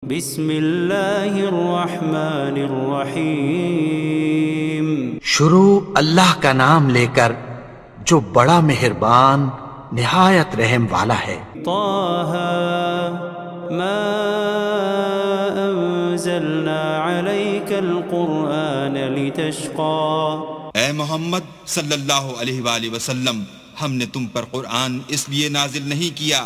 بسم اللہ الرحمن الرحیم شروع اللہ کا نام لے کر جو بڑا مہربان نہایت رحم والا ہے۔ طه ما انزلنا عليك القرآن لتشقى اے محمد صلی اللہ علیہ وآلہ وسلم، ہم نے تم پر قرآن اس لیے نازل نہیں کیا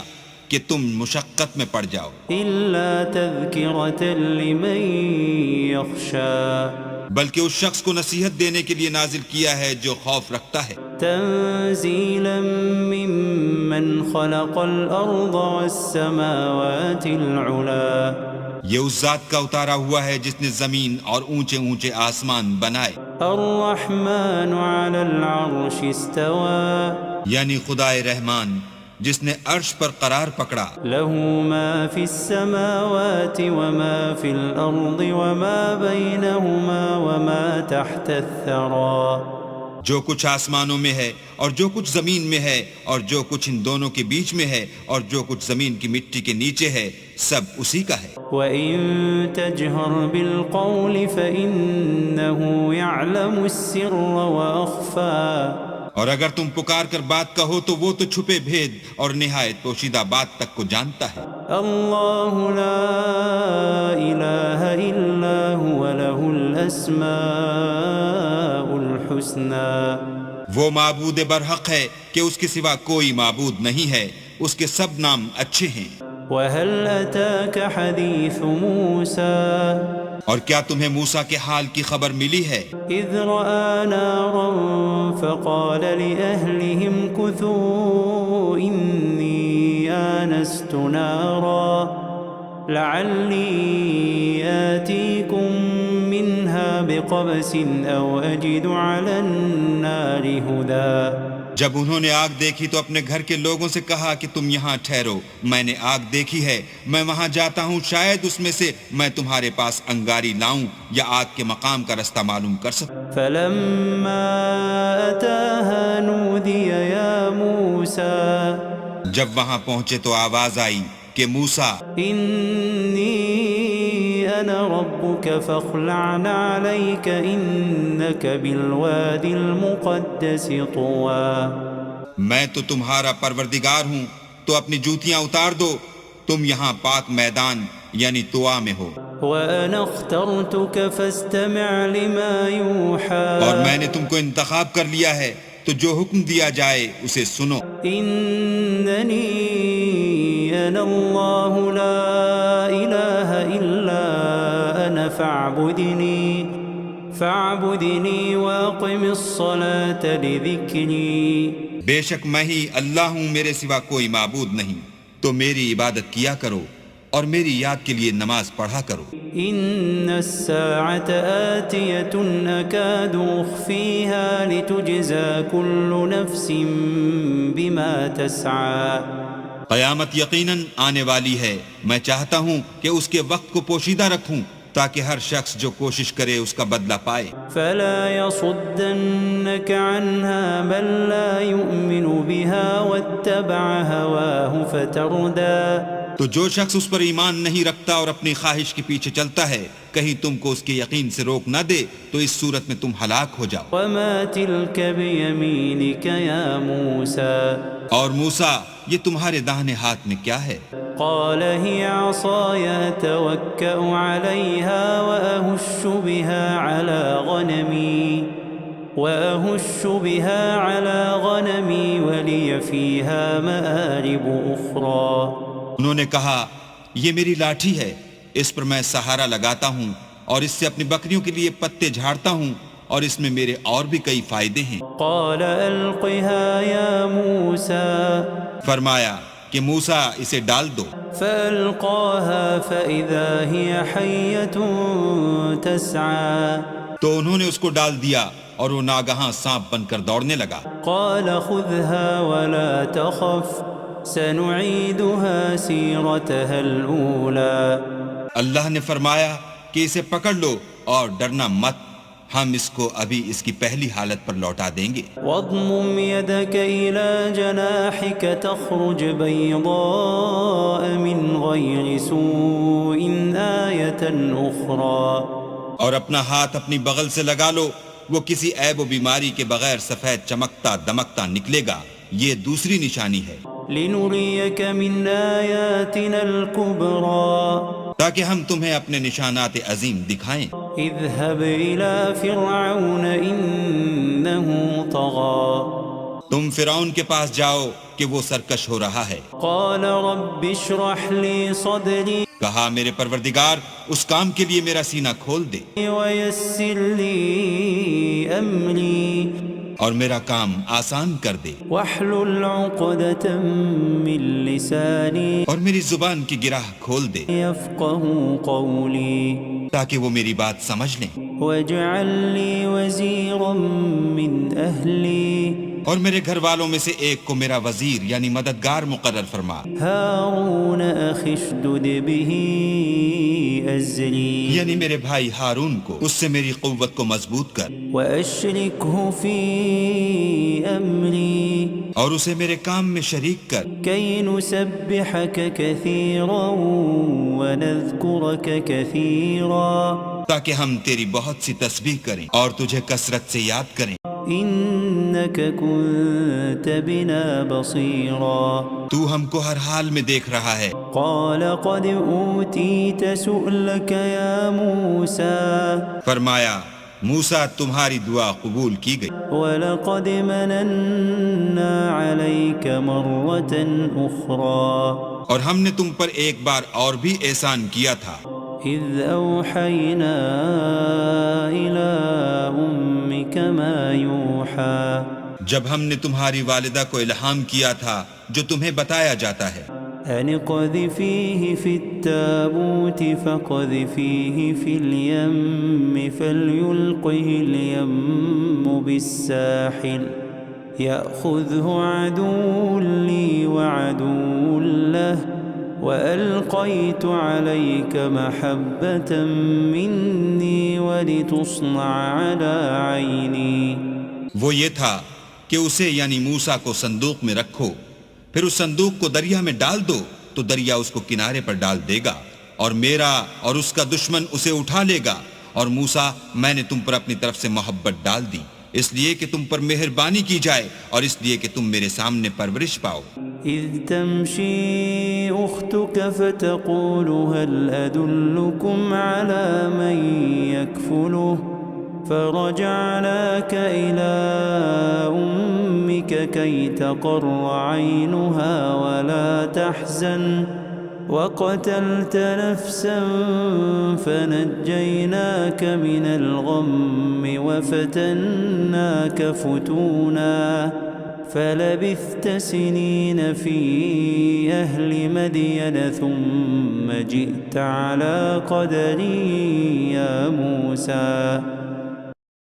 کہ تم مشقت میں پڑ جاؤ، إلا تذكرة لمن يخشى بلکہ اس شخص کو نصیحت دینے کے لیے نازل کیا ہے جو خوف رکھتا ہے، تنزيلا ممن خلق الأرض والسماوات العلا یہ اس ذات کا اتارا ہوا ہے جس نے زمین اور اونچے اونچے آسمان بنائے، الرحمن على العرش استوى یعنی خدائے رحمان جس نے عرش پر قرار پکڑا، له ما في السماوات وما في الأرض وما بينهما وما تحت الثرى جو کچھ آسمانوں میں ہے اور جو کچھ زمین میں ہے اور جو کچھ ان دونوں کے بیچ میں ہے اور جو کچھ زمین کی مٹی کے نیچے ہے، سب اسی کا ہے۔ وَإِن تَجْهَرْ بِالْقَوْلِ فَإِنَّهُ يَعْلَمُ السِّرَّ وَأَخْفَى اور اگر تم پکار کر بات کہو تو وہ تو چھپے بھید اور نہایت پوشیدہ بات تک کو جانتا ہے۔ اللہ لا الہ الا هو له الاسماء الحسنى وہ معبود برحق ہے کہ اس کے سوا کوئی معبود نہیں ہے، اس کے سب نام اچھے ہیں۔ وهل اتاك حدیث موسیٰ اور کیا تمہیں موسیٰ کے حال کی خبر ملی ہے؟ اذ رأى نارا فقال لأهلهم كثوا إني آنست نارا لعلي آتيكم منها بقبس أو أجد على النار هدى جب انہوں نے آگ دیکھی تو اپنے گھر کے لوگوں سے کہا کہ تم یہاں ٹھہرو، میں نے آگ دیکھی ہے، میں وہاں جاتا ہوں، شاید اس میں سے میں تمہارے پاس انگاری لاؤں یا آگ کے مقام کا رستہ معلوم کر سکوں۔ فلما أتاها نودي يا موسى جب وہاں پہنچے تو آواز آئی کہ موسیٰ، إني أنا ربك فاخلع عليك إنك بالوادي المقدس طوى میں تو تمہارا پروردگار ہوں، تو اپنی جوتیاں اتار دو، تم یہاں پاک میدان یعنی طوا میں ہو، وأنا اخترتك فاستمع لما يوحى اور میں نے تم کو انتخاب کر لیا ہے، تو جو حکم دیا جائے اسے سنو۔ إنني أنا الله لا إله إلا أنا فاعبدني وأقم الصلاة لذكري بے شک میں ہی اللہ ہوں، میرے سوا کوئی معبود نہیں، تو میری عبادت کیا کرو اور میری یاد کے لیے نماز پڑھا کرو۔ إن الساعة آتية أكاد أخفيها لتجزى كل نفس بما تسعى قیامت یقیناً آنے والی ہے، میں چاہتا ہوں کہ اس کے وقت کو پوشیدہ رکھوں تاکہ ہر شخص جو کوشش کرے اس کا بدلہ پائے۔ فلا يصدنك عنها من لا يؤمن بها واتبع هواه فتردى تو جو شخص اس پر ایمان نہیں رکھتا اور اپنی خواہش کے پیچھے چلتا ہے، کہیں تم کو اس کے یقین سے روک نہ دے تو اس صورت میں تم ہلاک ہو جاؤ۔ وما تلك بيمينك يا موسى اور موسیٰ، یہ تمہارے داہنے ہاتھ میں کیا ہے؟ قال هي عصاي أتوكأ عليها وأهش بها على غنمي ولي فيها مآرب أخرى انہوں نے کہا، یہ میری لاٹھی ہے، اس پر میں سہارا لگاتا ہوں اور اس سے اپنی بکریوں کے لیے پتے جھاڑتا ہوں اور اس میں میرے اور بھی کئی فائدے ہیں۔ قال ألقها يا موسى فرمایا کہ موسیٰ اسے ڈال دو، فألقاها فإذا هي حية تسعى تو انہوں نے اس کو ڈال دیا اور وہ ناگہاں سانپ بن کر دوڑنے لگا۔ قال خذها ولا تخف سنعيدها سيرتها الأولى اللہ نے فرمایا کہ اسے پکڑ لو اور ڈرنا مت، ہم اس کو ابھی اس کی پہلی حالت پر لوٹا دیں گے۔ واضمم يدك إلى جناحك تخرج بيضاء من غير سوء آية أخرى اور اپنا ہاتھ اپنی بغل سے لگا لو، وہ کسی عیب و بیماری کے بغیر سفید چمکتا دمکتا نکلے گا، یہ دوسری نشانی ہے، لنريك من آياتنا الكبرى تاکہ ہم تمہیں اپنے نشانات عظیم دکھائیں۔ اذهب إلى فرعون إنه طغى تم فرعون کے پاس جاؤ کہ وہ سرکش ہو رہا ہے۔ قال رب اشرح لي صدري کہا میرے پروردگار اس کام کے لیے میرا سینہ کھول دے ويسر لي أمري اور میرا کام آسان کر دے، واحلل عقدة من لساني اور میری زبان کی گرہ کھول دے يفقهوا قولي تاکہ وہ میری بات سمجھ لیں، واجعل لي وزيرا من أهلي اور میرے گھر والوں میں سے ایک کو میرا وزیر یعنی مددگار مقرر فرما، هارون أخي اشدد به أزري یعنی میرے بھائی ہارون کو اس سے میری قوت کو مضبوط کر، وأشركه في أمري اور اسے میرے کام میں شریک کر، كي نسبحك كثيرا ونذكرك كثيرا تاکہ ہم تیری بہت سی تسبیح کریں اور تجھے کثرت سے یاد کریں، إنك كنت بنا بصيرا تو ہم کو ہر حال میں دیکھ رہا ہے۔ قال قد أوتيت سؤلك يا موسى فرمایا موسیٰ تمہاری دعا قبول کی گئی، ولقد مننا عليك مرة أخرى اور ہم نے تم پر ایک بار اور بھی احسان کیا تھا، إذ أوحينا إلى أمك ما يوحى جب ہم نے تمہاری والدہ کو الہام کیا تھا جو تمہیں بتایا جاتا ہے، أن اقذفيه في التابوت فاقذفيه في اليم فليلقه اليم بالساحل يأخذه عدو لي وعدو له وألقيت عليك محبة مني ولتصنع على عيني۔ وہ یہ تھا کہ اسے یعنی موسیٰ کو صندوق میں رکھو، پھر اس صندوق کو دریا میں ڈال دو تو دریا اس کو کنارے پر ڈال دے گا، اور میرا اور اس کا دشمن اسے اٹھا لے گا، اور موسیٰ میں نے تم پر اپنی طرف سے محبت ڈال دی، اس لیے کہ تم پر مہربانی کی جائے اور اس لیے کہ تم میرے سامنے پرورش پاؤ۔ إذ تمشي أختك فتقول هل أدلكم على من يكفله فرجعناك إلى أمك كي تقر عينها ولا تحزن وقتلت نفسا فنجيناك من الغم وفتناك فتونا فلبثت سنين في أهل مدين ثم جئت على قدر يا موسى۔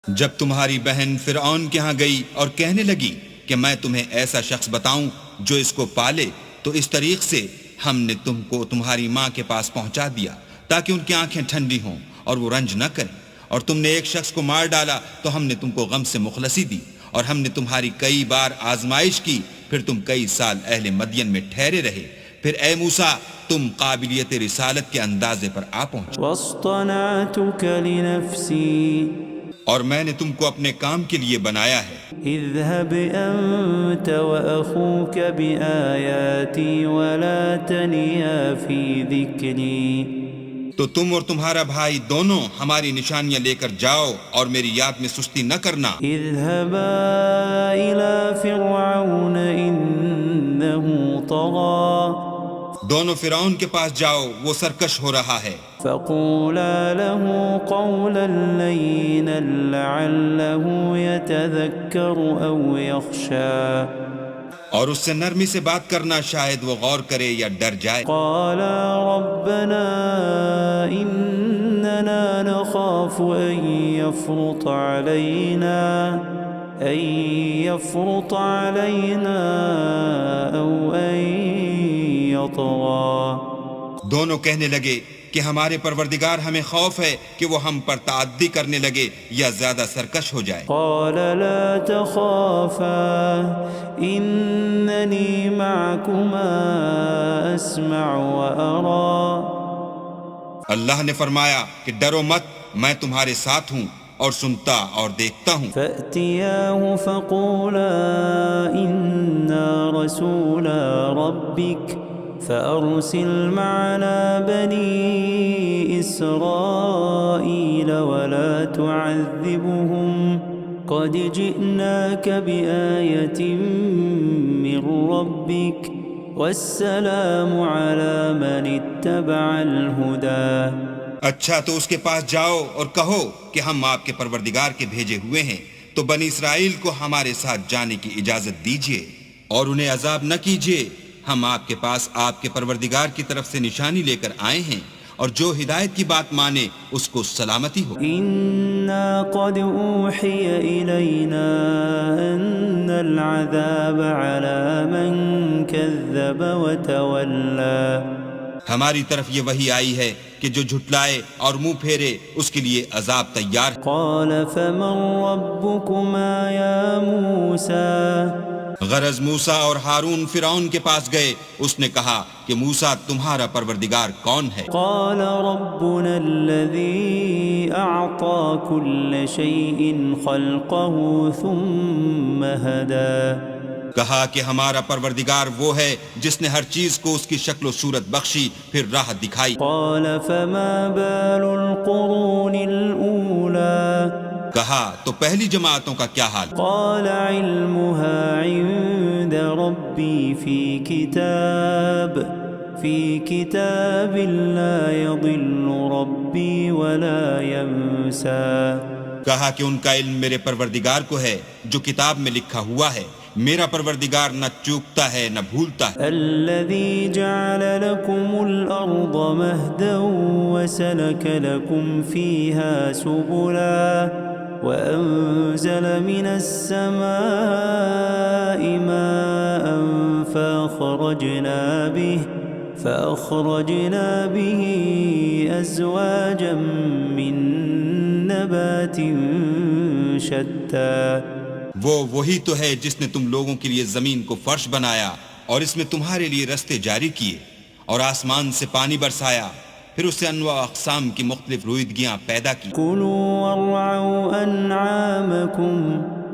جب تمہاری بہن فرعون کے ہاں گئی اور کہنے لگی کہ میں تمہیں ایسا شخص بتاؤں جو اس کو پالے، تو اس طریق سے ہم نے تم کو تمہاری ماں کے پاس پہنچا دیا تاکہ ان کی آنکھیں ٹھنڈی ہوں اور وہ رنج نہ کریں، اور تم نے ایک شخص کو مار ڈالا تو ہم نے تم کو غم سے مخلصی دی، اور ہم نے تمہاری کئی بار آزمائش کی، پھر تم کئی سال اہل مدین میں ٹھہرے رہے، پھر اے موسیٰ تم قابلیت رسالت کے اندازے پر آ پہنچے، واصطنعتك لنفسي اور میں نے تم کو اپنے کام کے لیے بنایا ہے، اذهب أنت وأخوك بآياتي ولا تنيا في ذكري۔ تو تم اور تمہارا بھائی دونوں ہماری نشانیاں لے کر جاؤ اور میری یاد میں سستی نہ کرنا۔ اذهبا إلى فرعون إنه طغى دونوں فرعون کے پاس جاؤ، وہ سرکش ہو رہا ہے، فقولا له قولا لينا لعله يتذكر أو يخشى اور اس سے نرمی سے بات کرنا، شاید وہ غور کرے یا ڈر جائے۔ قالا ربنا إننا نخاف أن يفرط علينا أو أن يطغى۔ دونوں کہنے لگے کہ ہمارے پروردگار ہمیں خوف ہے کہ وہ ہم پر تعدی کرنے لگے یا زیادہ سرکش ہو جائے۔ قال لا تخافا إنني معكما أسمع وأرى اللہ نے فرمایا کہ ڈرو مت، میں تمہارے ساتھ ہوں اور سنتا اور دیکھتا ہوں۔ فأتياه فقولا إنا رسولا ربك فأرسل معنا بني إسرائيل ولا تعذبهم قد جئناك بآية من ربك والسلام على من اتبع الهدى۔ اچھا تو اس کے پاس جاؤ اور کہو کہ ہم آپ کے پروردگار کے بھیجے ہوئے ہیں، تو بنی اسرائیل کو ہمارے ساتھ جانے کی اجازت دیجیے اور انہیں عذاب نہ کیجیے، ہم آپ کے پاس آپ کے پروردگار کی طرف سے نشانی لے کر آئے ہیں، اور جو ہدایت کی بات مانے اس کو سلامتی ہو۔ إنا قد أوحي إلينا أن العذاب على من كذب وتولى ہماری طرف یہ وحی آئی ہے کہ جو جھٹلائے اور منہ پھیرے اس کے لیے عذاب تیار ہے۔ قال فمن ربكما يا موسى غرض موسیٰ اور ہارون فرعون کے پاس گئے، اس نے کہا کہ موسیٰ تمہارا پروردگار کون ہے؟ قال ربنا الذي أعطى كل شيء خلقه ثم هدى کہا کہ ہمارا پروردگار وہ ہے جس نے ہر چیز کو اس کی شکل و صورت بخشی پھر راہ دکھائی۔ قال فما بال القرون الأولى کہا تو پہلی جماعتوں کا کیا حال؟ قال علمها عند ربي في كتاب لا يضل ربي ولا ينسى کہا کہ ان کا علم میرے پروردگار کو ہے جو کتاب میں لکھا ہوا ہے، میرا پروردگار نہ چوکتا ہے نہ بھولتا ہے۔ الذي جعل لكم الأرض مهدا وسلك لكم فيها سبلا وأنزل من السماء ماء فأخرجنا به أزواجا من نبات شتى وہی تو ہے جس نے تم لوگوں کے لیے زمین کو فرش بنایا اور اس میں تمہارے لیے رستے جاری کیے، اور آسمان سے پانی برسایا، پھر اس سے انواع اقسام کی مختلف رویدگیاں پیدا کی۔ كلوا وارعوا أنعامكم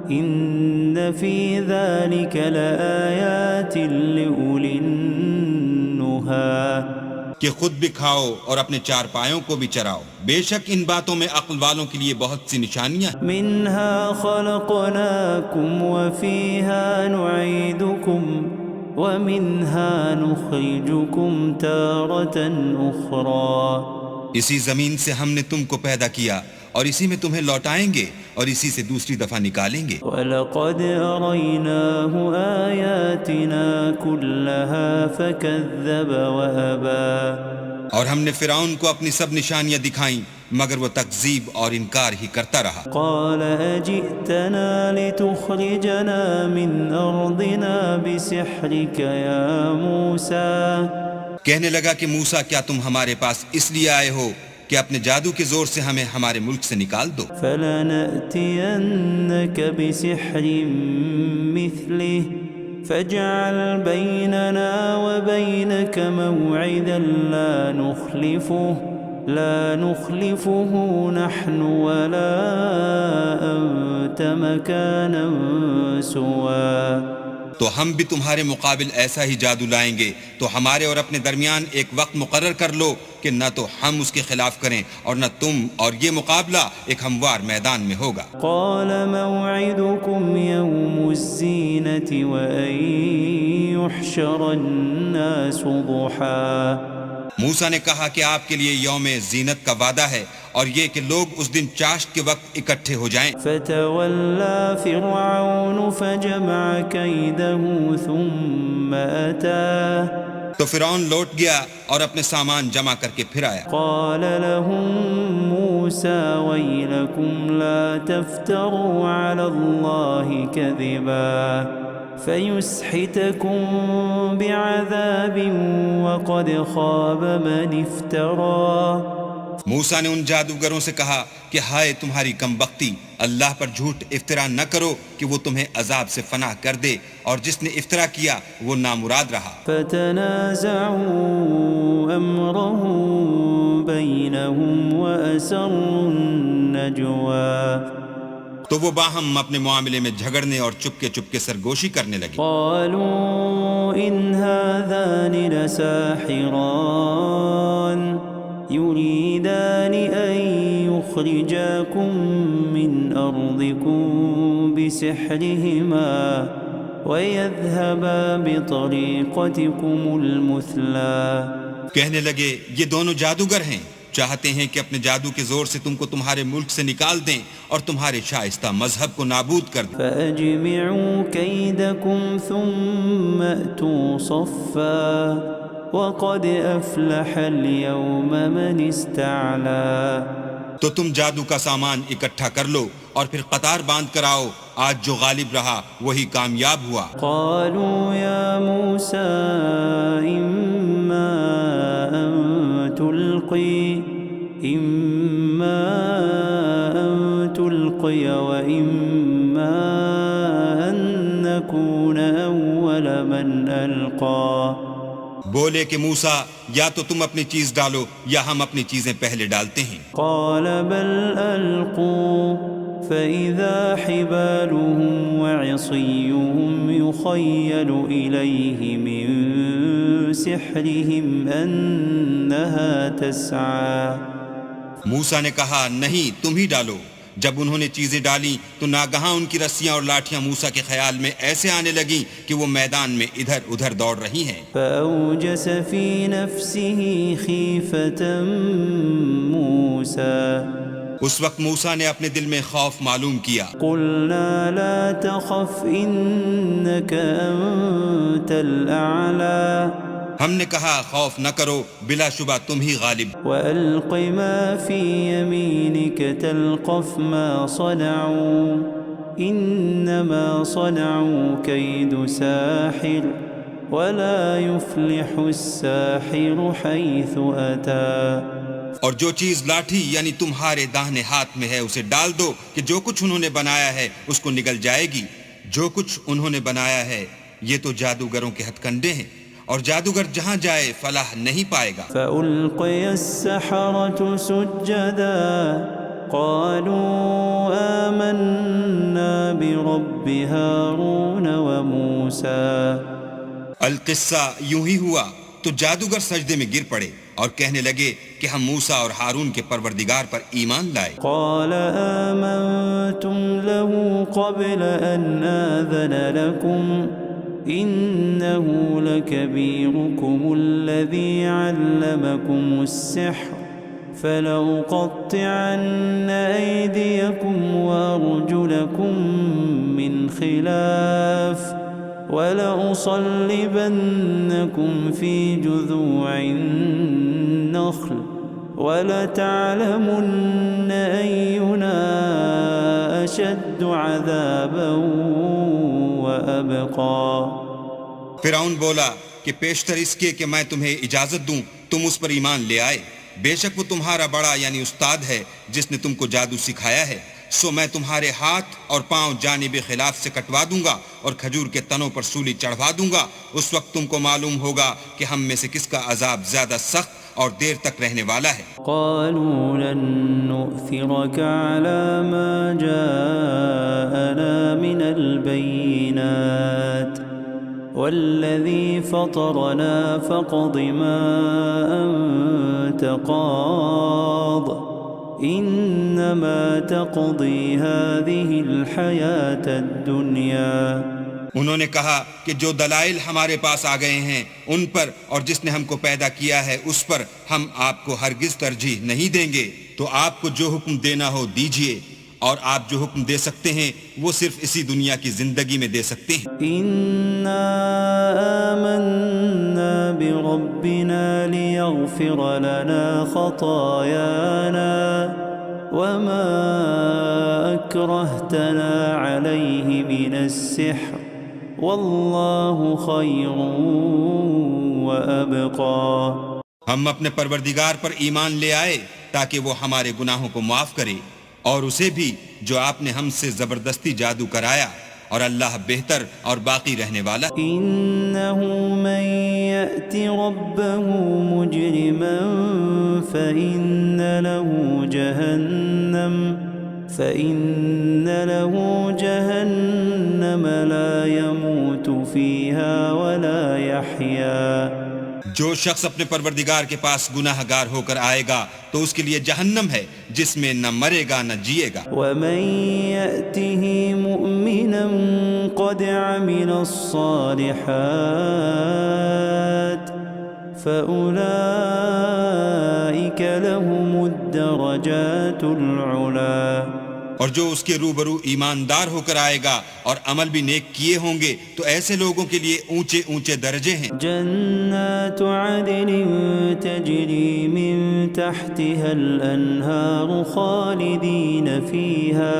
إن في ذلك لآيات لأولي النهى کہ خود بھی کھاؤ اور اپنے چار پایوں کو بھی چراؤ، بے شک ان باتوں میں عقل والوں کے لیے بہت سی نشانیاں۔ منها خلقناكم وفيها نعيدكم ومنها نخرجكم تارة أخرى اسی زمین سے ہم نے تم کو پیدا کیا اور اسی میں تمہیں لوٹائیں گے اور اسی سے دوسری دفعہ نکالیں گے۔ وَلَقَدْ أَرَيْنَاهُ آيَاتِنَا كُلَّهَا فَكَذَّبَ وَأَبَى اور ہم نے فرعون کو اپنی سب نشانیاں دکھائیں مگر وہ تکذیب اور انکار ہی کرتا رہا۔ قَالَ أَجِئْتَنَا لِتُخْرِجَنَا مِنْ أَرْضِنَا بِسِحْرِكَ يَا مُوسَى کہنے لگا کہ موسیٰ کیا تم ہمارے پاس اس لیے آئے ہو کہ اپنے جادو کے زور سے ہمیں ہمارے ملک سے نکال دو؟ فَلَنَأْتِيَنَّكَ بِسِحْرٍ مِثْلِهِ فَاجْعَلْ بَيْنَنَا وَبَيْنَكَ مَوْعِدًا لا نخلفه نحن ولا أنت مكانا سوا تو ہم بھی تمہارے مقابل ایسا ہی جادو لائیں گے، تو ہمارے اور اپنے درمیان ایک وقت مقرر کر لو کہ نہ تو ہم اس کے خلاف کریں اور نہ تم، اور یہ مقابلہ ایک ہموار میدان میں ہوگا۔ قال موعدكم يوم الزينة وأن يحشر الناس ضحى موسیٰ نے کہا کہ آپ کے لیے یوم زینت کا وعدہ ہے اور یہ کہ لوگ اس دن چاشت کے وقت اکٹھے ہو جائیں۔ فتولى فرعون فجمع كيده ثم أتى تو فرعون لوٹ گیا اور اپنے سامان جمع کر کے پھر آیا۔ قال لهم موسى ويلكم لا تفتروا على الله كذبا فيسحتكم بعذاب وقد خاب من افترى. موسیٰ نے ان جادوگروں سے کہا کہ ہائے تمہاری کم بختی، اللہ پر جھوٹ افطرا نہ کرو کہ وہ تمہیں عذاب سے فنا کر دے، اور جس نے افطرا کیا وہ نامراد رہا. فتنازعوا امرهم بينهم واسروا النجوى. تو وہ باہم اپنے معاملے میں جھگڑنے اور چپکے چپکے سرگوشی کرنے لگے. قالوا ان هذان لساحران يريدان ان يخرجاكم من ارضكم بسحرهما ويذهبا بطريقتكم المثلى. کہنے لگے یہ دونوں جادوگر ہیں، چاہتے ہیں کہ اپنے جادو کے زور سے تم کو تمہارے ملک سے نکال دیں اور تمہارے شائستہ مذہب کو نابود کر دیں. فأجمعوا كيدكم ثم أتوا صفا وقد أفلح اليوم من استعلى. تو تم جادو کا سامان اکٹھا کر لو اور پھر قطار باندھ کر آؤ، آج جو غالب رہا وہی کامیاب ہوا. قالوا يا موسى إما أن تلقي وإما أن نكون أول من ألقى. بولے کہ موسیٰ یا تو تم اپنی چیز ڈالو یا ہم اپنی چیزیں پہلے ڈالتے ہیں. قال بل ألقوا فإذا حبالهم وعصيهم يخيل إليه من سحرهم أنها تسعى. موسیٰ نے کہا نہیں تم ہی ڈالو. جب انہوں نے چیزیں ڈالی تو ناگہاں ان کی رسیاں اور لاٹھیاں موسیٰ کے خیال میں ایسے آنے لگیں کہ وہ میدان میں ادھر ادھر دوڑ رہی ہیں. فأوجس في نفسه خيفة موسى. اس وقت موسیٰ نے اپنے دل میں خوف معلوم کیا. قلنا لا تخف إنك أنت الأعلى. ہم نے کہا خوف نہ کرو، بلا شبہ تم ہی غالب. وألق ما في يمينك تلقف ما صنعوا إنما صنعوا كيد ساحر ولا يفلح الساحر حيث أتى. اور جو چیز لاٹھی یعنی تمہارے داہنے ہاتھ میں ہے اسے ڈال دو کہ جو کچھ انہوں نے بنایا ہے اس کو نگل جائے گی. جو کچھ انہوں نے بنایا ہے یہ تو جادوگروں کے ہتھ کنڈے ہیں، اور جادوگر جہاں جائے فلاح نہیں پائے گا. فألقي السحرة سجدا قالوا آمنا برب هارون وموسى. القصہ یوں ہی ہوا تو جادوگر سجدے میں گر پڑے اور کہنے لگے کہ ہم موسیٰ اور ہارون کے پروردگار پر ایمان لائے. قال آمنتم له قبل أن آذن لكم إنه لكبيركم الذي علمكم السحر فلأقطعن أيديكم وأرجلكم من خلاف ولأصلبنكم في جذوع النخل ولتعلمن أينا أشد عذابا وأبقى. فرعون بولا کہ پیشتر اس کے کہ میں تمہیں اجازت دوں تم اس پر ایمان لے آئے، بے شک وہ تمہارا بڑا یعنی استاد ہے جس نے تم کو جادو سکھایا ہے. سو میں تمہارے ہاتھ اور پاؤں جانب خلاف سے کٹوا دوں گا اور کھجور کے تنوں پر سولی چڑھوا دوں گا. اس وقت تم کو معلوم ہوگا کہ ہم میں سے کس کا عذاب زیادہ سخت اور دیر تک رہنے والا ہے. قالوا لن نؤثرك على ما جاءنا من البينات والذي فطرنا فاقض ما أنت قاض إنما تقضي هذه الحياة الدنيا. انہوں نے کہا کہ جو دلائل ہمارے پاس آ گئے ہیں ان پر اور جس نے ہم کو پیدا کیا ہے اس پر ہم آپ کو ہرگز ترجیح نہیں دیں گے. تو آپ کو جو حکم دینا ہو دیجئے، اور آپ جو حکم دے سکتے ہیں وہ صرف اسی دنیا کی زندگی میں دے سکتے ہیں. إنا آمنا بربنا ليغفر لنا خطايانا وما أكرهتنا عليه من السحر واللہ خیر وابقی. ہم اپنے پروردگار پر ایمان لے آئے تاکہ وہ ہمارے گناہوں کو معاف کرے، اور اسے بھی جو آپ نے ہم سے زبردستی جادو کرایا، اور اللہ بہتر اور باقی رہنے والا. انہ من یأت ربہ مجرما فإن له جہنم لا يموت فيها ولا يحيا. جو شخص اپنے پروردگار کے پاس گناہ گار ہو کر آئے گا تو اس کے لیے جہنم ہے جس میں نہ مرے گا نہ جیے گا. ومن يأته مؤمنا قد عمل الصالحات فأولئك لهم الدرجات العلا. اور جو اس کے روبرو ایماندار ہو کر آئے گا اور عمل بھی نیک کیے ہوں گے تو ایسے لوگوں کے لیے اونچے اونچے درجے ہیں. جنات عدن تجری من تحتها الانہار خالدین فیہا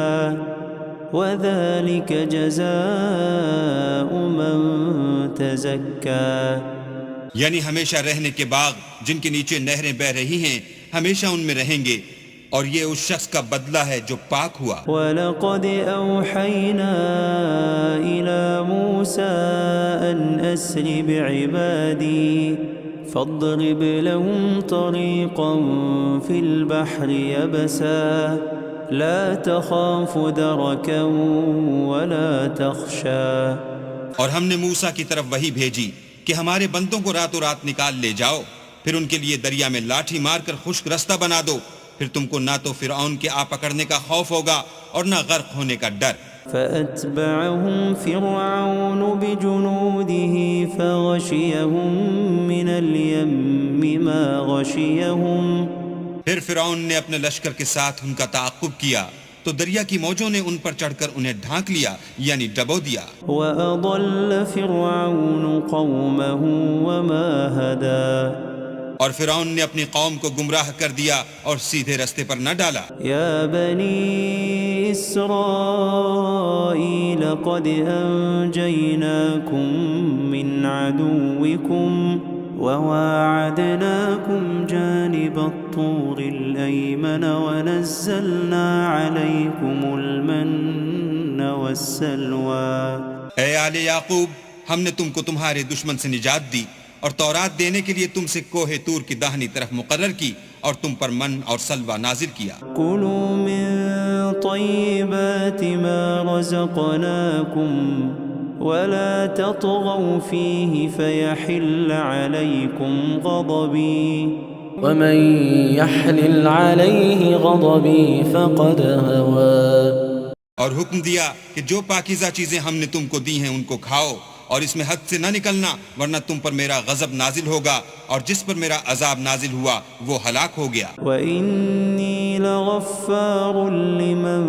وذلك جزاء من تزکا. یعنی ہمیشہ رہنے کے باغ جن کے نیچے نہریں بہ رہی ہیں، ہمیشہ ان میں رہیں گے، اور یہ اس شخص کا بدلہ ہے جو پاک ہوا. وَلَقَدْ أَوْحَيْنَا إِلَى مُوسَىٰ أَنْ أَسْرِ بِعِبَادِي فَاضْرِبْ لَهُمْ طَرِيقًا فِي الْبَحْرِ يَبَسًا لَا تَخَافُ دَرَكًا وَلَا تَخْشَىٰ. اور ہم نے موسیٰ کی طرف وحی بھیجی کہ ہمارے بندوں کو راتوں رات نکال لے جاؤ، پھر ان کے لیے دریا میں لاٹھی مار کر خشک رستہ بنا دو، پھر تم کو نہ تو فرعون کے آ پکڑنے کا خوف ہوگا اور نہ غرق ہونے کا ڈر. فَأَتْبَعَهُمْ فِرْعَوْنُ بِجُنُودِهِ فَغَشِيَهُمْ مِنَ الْيَمِّ مَا غَشِيَهُمْ. پھر فرعون نے اپنے لشکر کے ساتھ ان کا تعاقب کیا تو دریا کی موجوں نے ان پر چڑھ کر انہیں ڈھانک لیا، یعنی ڈبو دیا. وَأَضَلَّ فِرْعَوْنُ قَوْمَهُ وَمَا هَدَىٰ. اور فرعون نے اپنی قوم کو گمراہ کر دیا اور سیدھے رستے پر نہ ڈالا. یا بنی اسرائیل قد انجیناکم من عدوکم وواعدناکم جانب الطور الایمن ونزلنا علیکم المن والسلوى. اے آل یعقوب، ہم نے تم کو تمہارے دشمن سے نجات دی اور تورات دینے کے لیے تم سے کوہ طور کی داہنی طرف مقرر کی اور تم پر من اور سلوہ نازل کیا. کلوا من طیبات ما رزقناکم ولا تطغوا فیہ فیحل علیکم غضبی. ومن يحلل عليه غضبي فقد هوى. اور حکم دیا کہ جو پاکیزہ چیزیں ہم نے تم کو دی ہیں ان کو کھاؤ، اور اس میں حد سے نہ نکلنا ورنہ تم پر میرا غضب نازل ہوگا، اور جس پر میرا عذاب نازل ہوا وہ ہلاک ہو گیا. وَإِنِّي لَغَفَّارٌ لِّمَن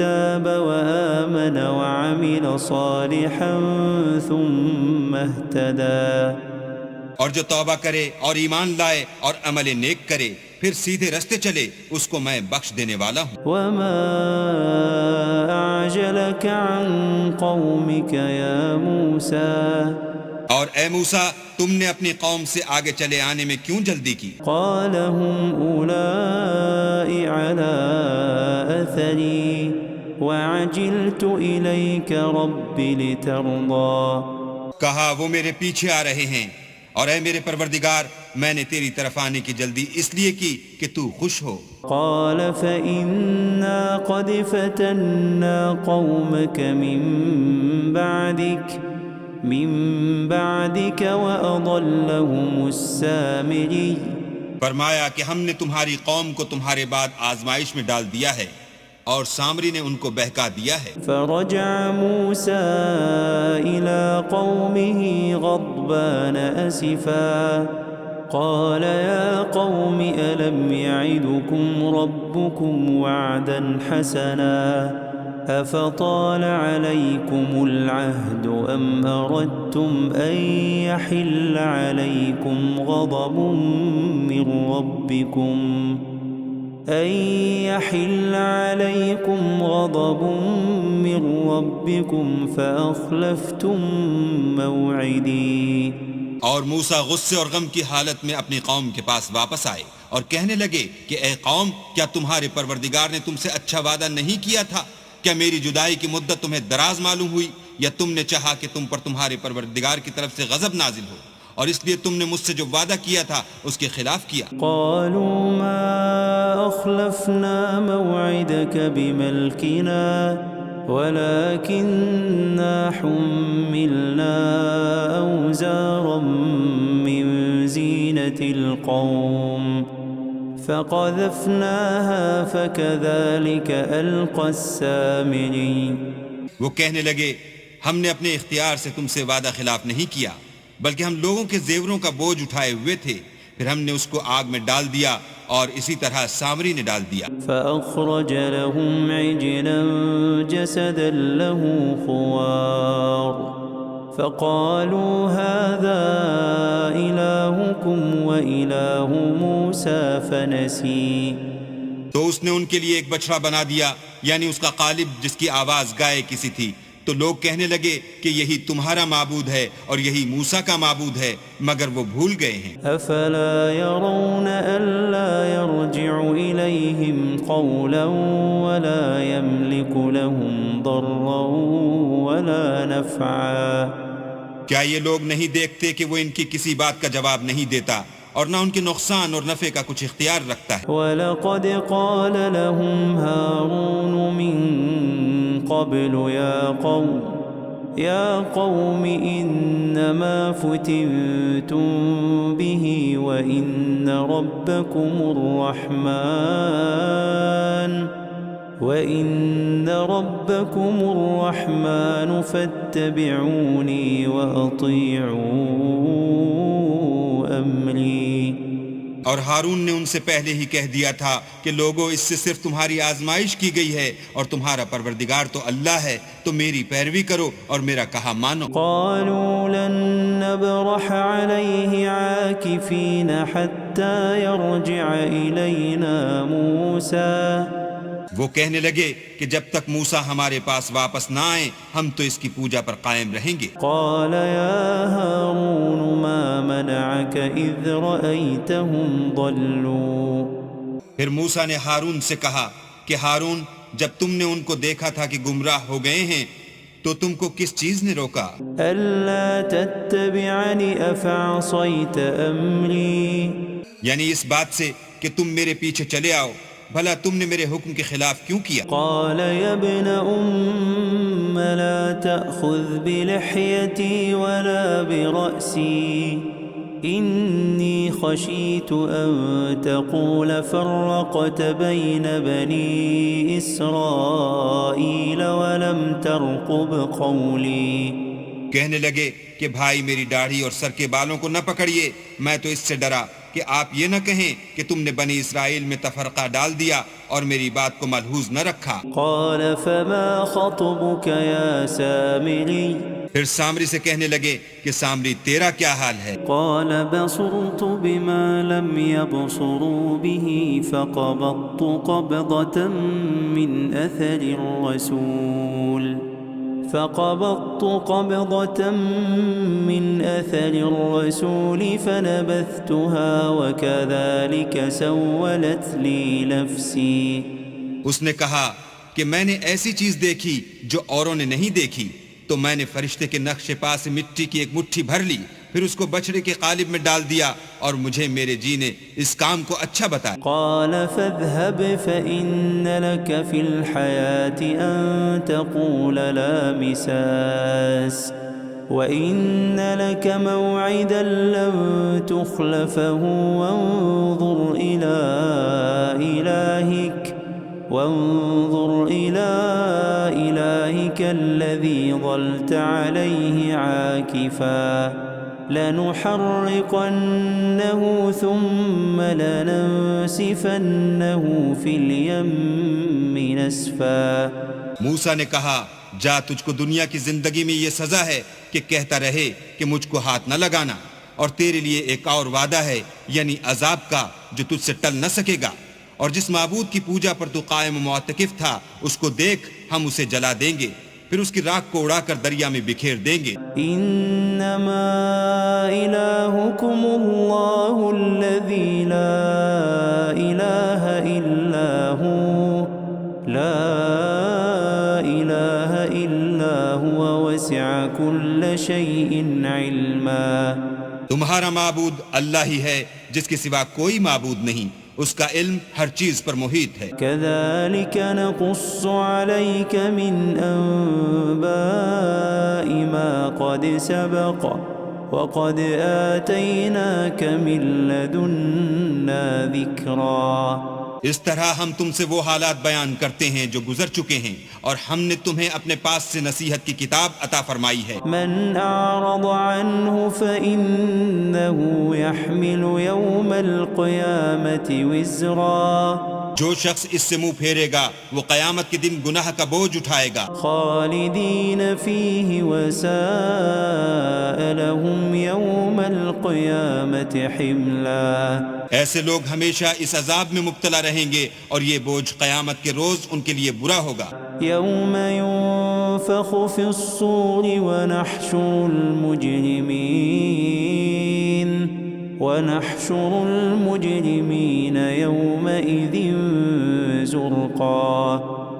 تَابَ وَآمَنَ وَعَمِلَ صَالِحًا ثُمَّ اهْتَدَىٰ. اور جو توبہ کرے اور ایمان لائے اور عمل نیک کرے پھر سیدھے رستے چلے، اس کو میں بخش دینے والا ہوں. وَمَا أَعْجَلَكَ عَن قَوْمِكَ يَا مُوسَىٰ. اور اے موسیٰ، تم نے اپنی قوم سے آگے چلے آنے میں کیوں جلدی کی؟ قَالَ هُمْ أُولَاءِ عَلَىٰ أَثَرِي وَعَجِلْتُ إِلَيْكَ رَبِّ لِتَرْضَىٰ. کہا وہ میرے پیچھے آ رہے ہیں، اور اے میرے پروردگار، میں نے تیری طرف آنے کی جلدی اس لیے کی کہ تو خوش ہو. قال فإنا قد فتنا قومك من بعدك وأضلهم السامري. فرمایا کہ ہم نے تمہاری قوم کو تمہارے بعد آزمائش میں ڈال دیا ہے اور سامری نے ان کو بہکا دیا ہے. فرجع موسى إلى قومه غضبان أسفا قال يا قوم ألم يعدكم ربكم وعدا حسنا أفطال عليكم العهد أم أردتم أن يحل عليكم غضب من ربكم فأخلفتم موعدي. اور موسیٰ غصے اور غم کی حالت میں اپنی قوم کے پاس واپس آئے اور کہنے لگے کہ اے قوم، کیا تمہارے پروردگار نے تم سے اچھا وعدہ نہیں کیا تھا؟ کیا میری جدائی کی مدت تمہیں دراز معلوم ہوئی، یا تم نے چاہا کہ تم پر تمہارے پروردگار کی طرف سے غضب نازل ہو، اور اس لیے تم نے مجھ سے جو وعدہ کیا تھا اس کے خلاف کیا؟ قالوا ما أخلفنا موعدك بملكنا ولكننا حملنا أوزارا من زينة القوم فقذفناها فكذلك ألقى السامري. وہ کہنے لگے، ہم نے اپنے اختیار سے تم سے وعدہ خلاف نہیں کیا، بلکہ ہم لوگوں کے زیوروں کا بوجھ اٹھائے ہوئے تھے، پھر ہم نے اس کو آگ میں ڈال دیا اور اسی طرح سامری نے ڈال دیا. فأخرج لهم عجلا جسدا له خوار فقالوا هذا إلهكم وإله موسى فنسي. تو اس نے ان کے لیے ایک بچڑا بنا دیا، یعنی اس کا قالب جس کی آواز گائے کسی تھی. تو لوگ کہنے لگے کہ یہی تمہارا معبود ہے اور یہی موسیٰ کا معبود ہے، مگر وہ بھول گئے ہیں. افلا يرون الا يرجع اليهم قولا ولا يملك لهم ضرا ولا نفعا. کیا یہ لوگ نہیں دیکھتے کہ وہ ان کی کسی بات کا جواب نہیں دیتا اور نہ ان کے نقصان اور نفع کا کچھ اختیار رکھتا ہے؟ وَلَقَدْ قَالَ لَهُمْ هَارُونُ مِن قَبْلُ يَا قَوْمِ إِنَّمَا فُتِنْتُمْ بِهِ وَإِنَّ رَبَّكُمُ الرَّحْمَنُ فَاتَّبِعُونِي وَأَطِيعُوا أَمْرِي. اور ہارون نے ان سے پہلے ہی کہہ دیا تھا کہ لوگوں، اس سے صرف تمہاری آزمائش کی گئی ہے اور تمہارا پروردگار تو اللہ ہے، تو میری پیروی کرو اور میرا کہا مانو. قالوا لن نبرح عليه عاكفين حتى يرجع إلينا موسى. وہ کہنے لگے کہ جب تک موسیٰ ہمارے پاس واپس نہ آئیں ہم تو اس کی پوجا پر قائم رہیں گے. قال يا هارون ما منعك إذ رأيتهم ضلوا. پھر موسیٰ نے ہارون سے کہا کہ ہارون، جب تم نے ان کو دیکھا تھا کہ گمراہ ہو گئے ہیں تو تم کو کس چیز نے روکا؟ ألا تتبعني أفعصيت أمري. یعنی اس بات سے کہ تم میرے پیچھے چلے آؤ، بھلا تم نے میرے حکم کے خلاف کیوں کیا؟ قال يا ابن أم لا تأخذ بلحيتي ولا برأسي إني خشيت أن تقول فرقت بين بني إسرائيل ولم ترقب قولي. کہنے لگے کہ بھائی میری داڑھی اور سر کے بالوں کو نہ پکڑیے، میں تو اس سے ڈرا کہ آپ یہ نہ کہیں کہ تم نے بنی اسرائیل میں تفرقہ ڈال دیا اور میری بات کو ملحوظ نہ رکھا. قال فما خطبك يا سامري. پھر سامری سے کہنے لگے کہ سامری تیرا کیا حال ہے؟ قال بصرت بما لم يبصروا به فقبضت قبضة من أثر الرسول فنبذتها وكذلك سولت لي نفسي. اس نے کہا کہ میں نے ایسی چیز دیکھی جو اوروں نے نہیں دیکھی، تو میں نے فرشتے کے نقش پا سے مٹی کی ایک مٹھی بھر لی، پھر اس کو بچڑے کے قالب میں ڈال دیا اور مجھے میرے جی نے اس کام کو اچھا بتایا. قال فاذهب فإن لك في الحياة أن تقول لا مساس وإن لك موعدا لن تخلفه وانظر إلى إلهك الذي ظلت عليه عاكفا لنحرقنه ثم لننسفنه في اليم نسفا. موسیٰ نے کہا جا، تجھ کو دنیا کی زندگی میں یہ سزا ہے کہ کہتا رہے کہ مجھ کو ہاتھ نہ لگانا، اور تیرے لیے ایک اور وعدہ ہے، یعنی عذاب کا جو تجھ سے ٹل نہ سکے گا، اور جس معبود کی پوجا پر تو قائم و معتکف تھا اس کو دیکھ، ہم اسے جلا دیں گے، پھر اس کی راکھ کو اڑا کر دریا میں بکھیر دیں گے۔ انما الہکم اللہ الذی لا الہ الا ہو لا الہ الا هو وسع كل شیء علما۔ تمہارا معبود اللہ ہی ہے جس کے سوا کوئی معبود نہیں، اس کا علم ہر چیز پر محیط ہے۔ كذلك نقص عليك من أنباء ما قد سبق وقد آتيناك من لدنا ذكرا۔ اس طرح ہم تم سے وہ حالات بیان کرتے ہیں جو گزر چکے ہیں، اور ہم نے تمہیں اپنے پاس سے نصیحت کی کتاب عطا فرمائی ہے۔ من أعرض عنه فإنه يحمل يوم القيامة وزرا۔ جو شخص اس سے منہ پھیرے گا وہ قیامت کے دن گناہ کا بوجھ اٹھائے گا۔ خالدين فيه وساء لهم يوم القيامة حملا۔ ایسے لوگ ہمیشہ اس عذاب میں مبتلا رہیں گے اور یہ بوجھ قیامت کے روز ان کے لیے برا ہوگا۔ يوم ينفخ في الصور ونحشر المجرمين يومئذ زرقا۔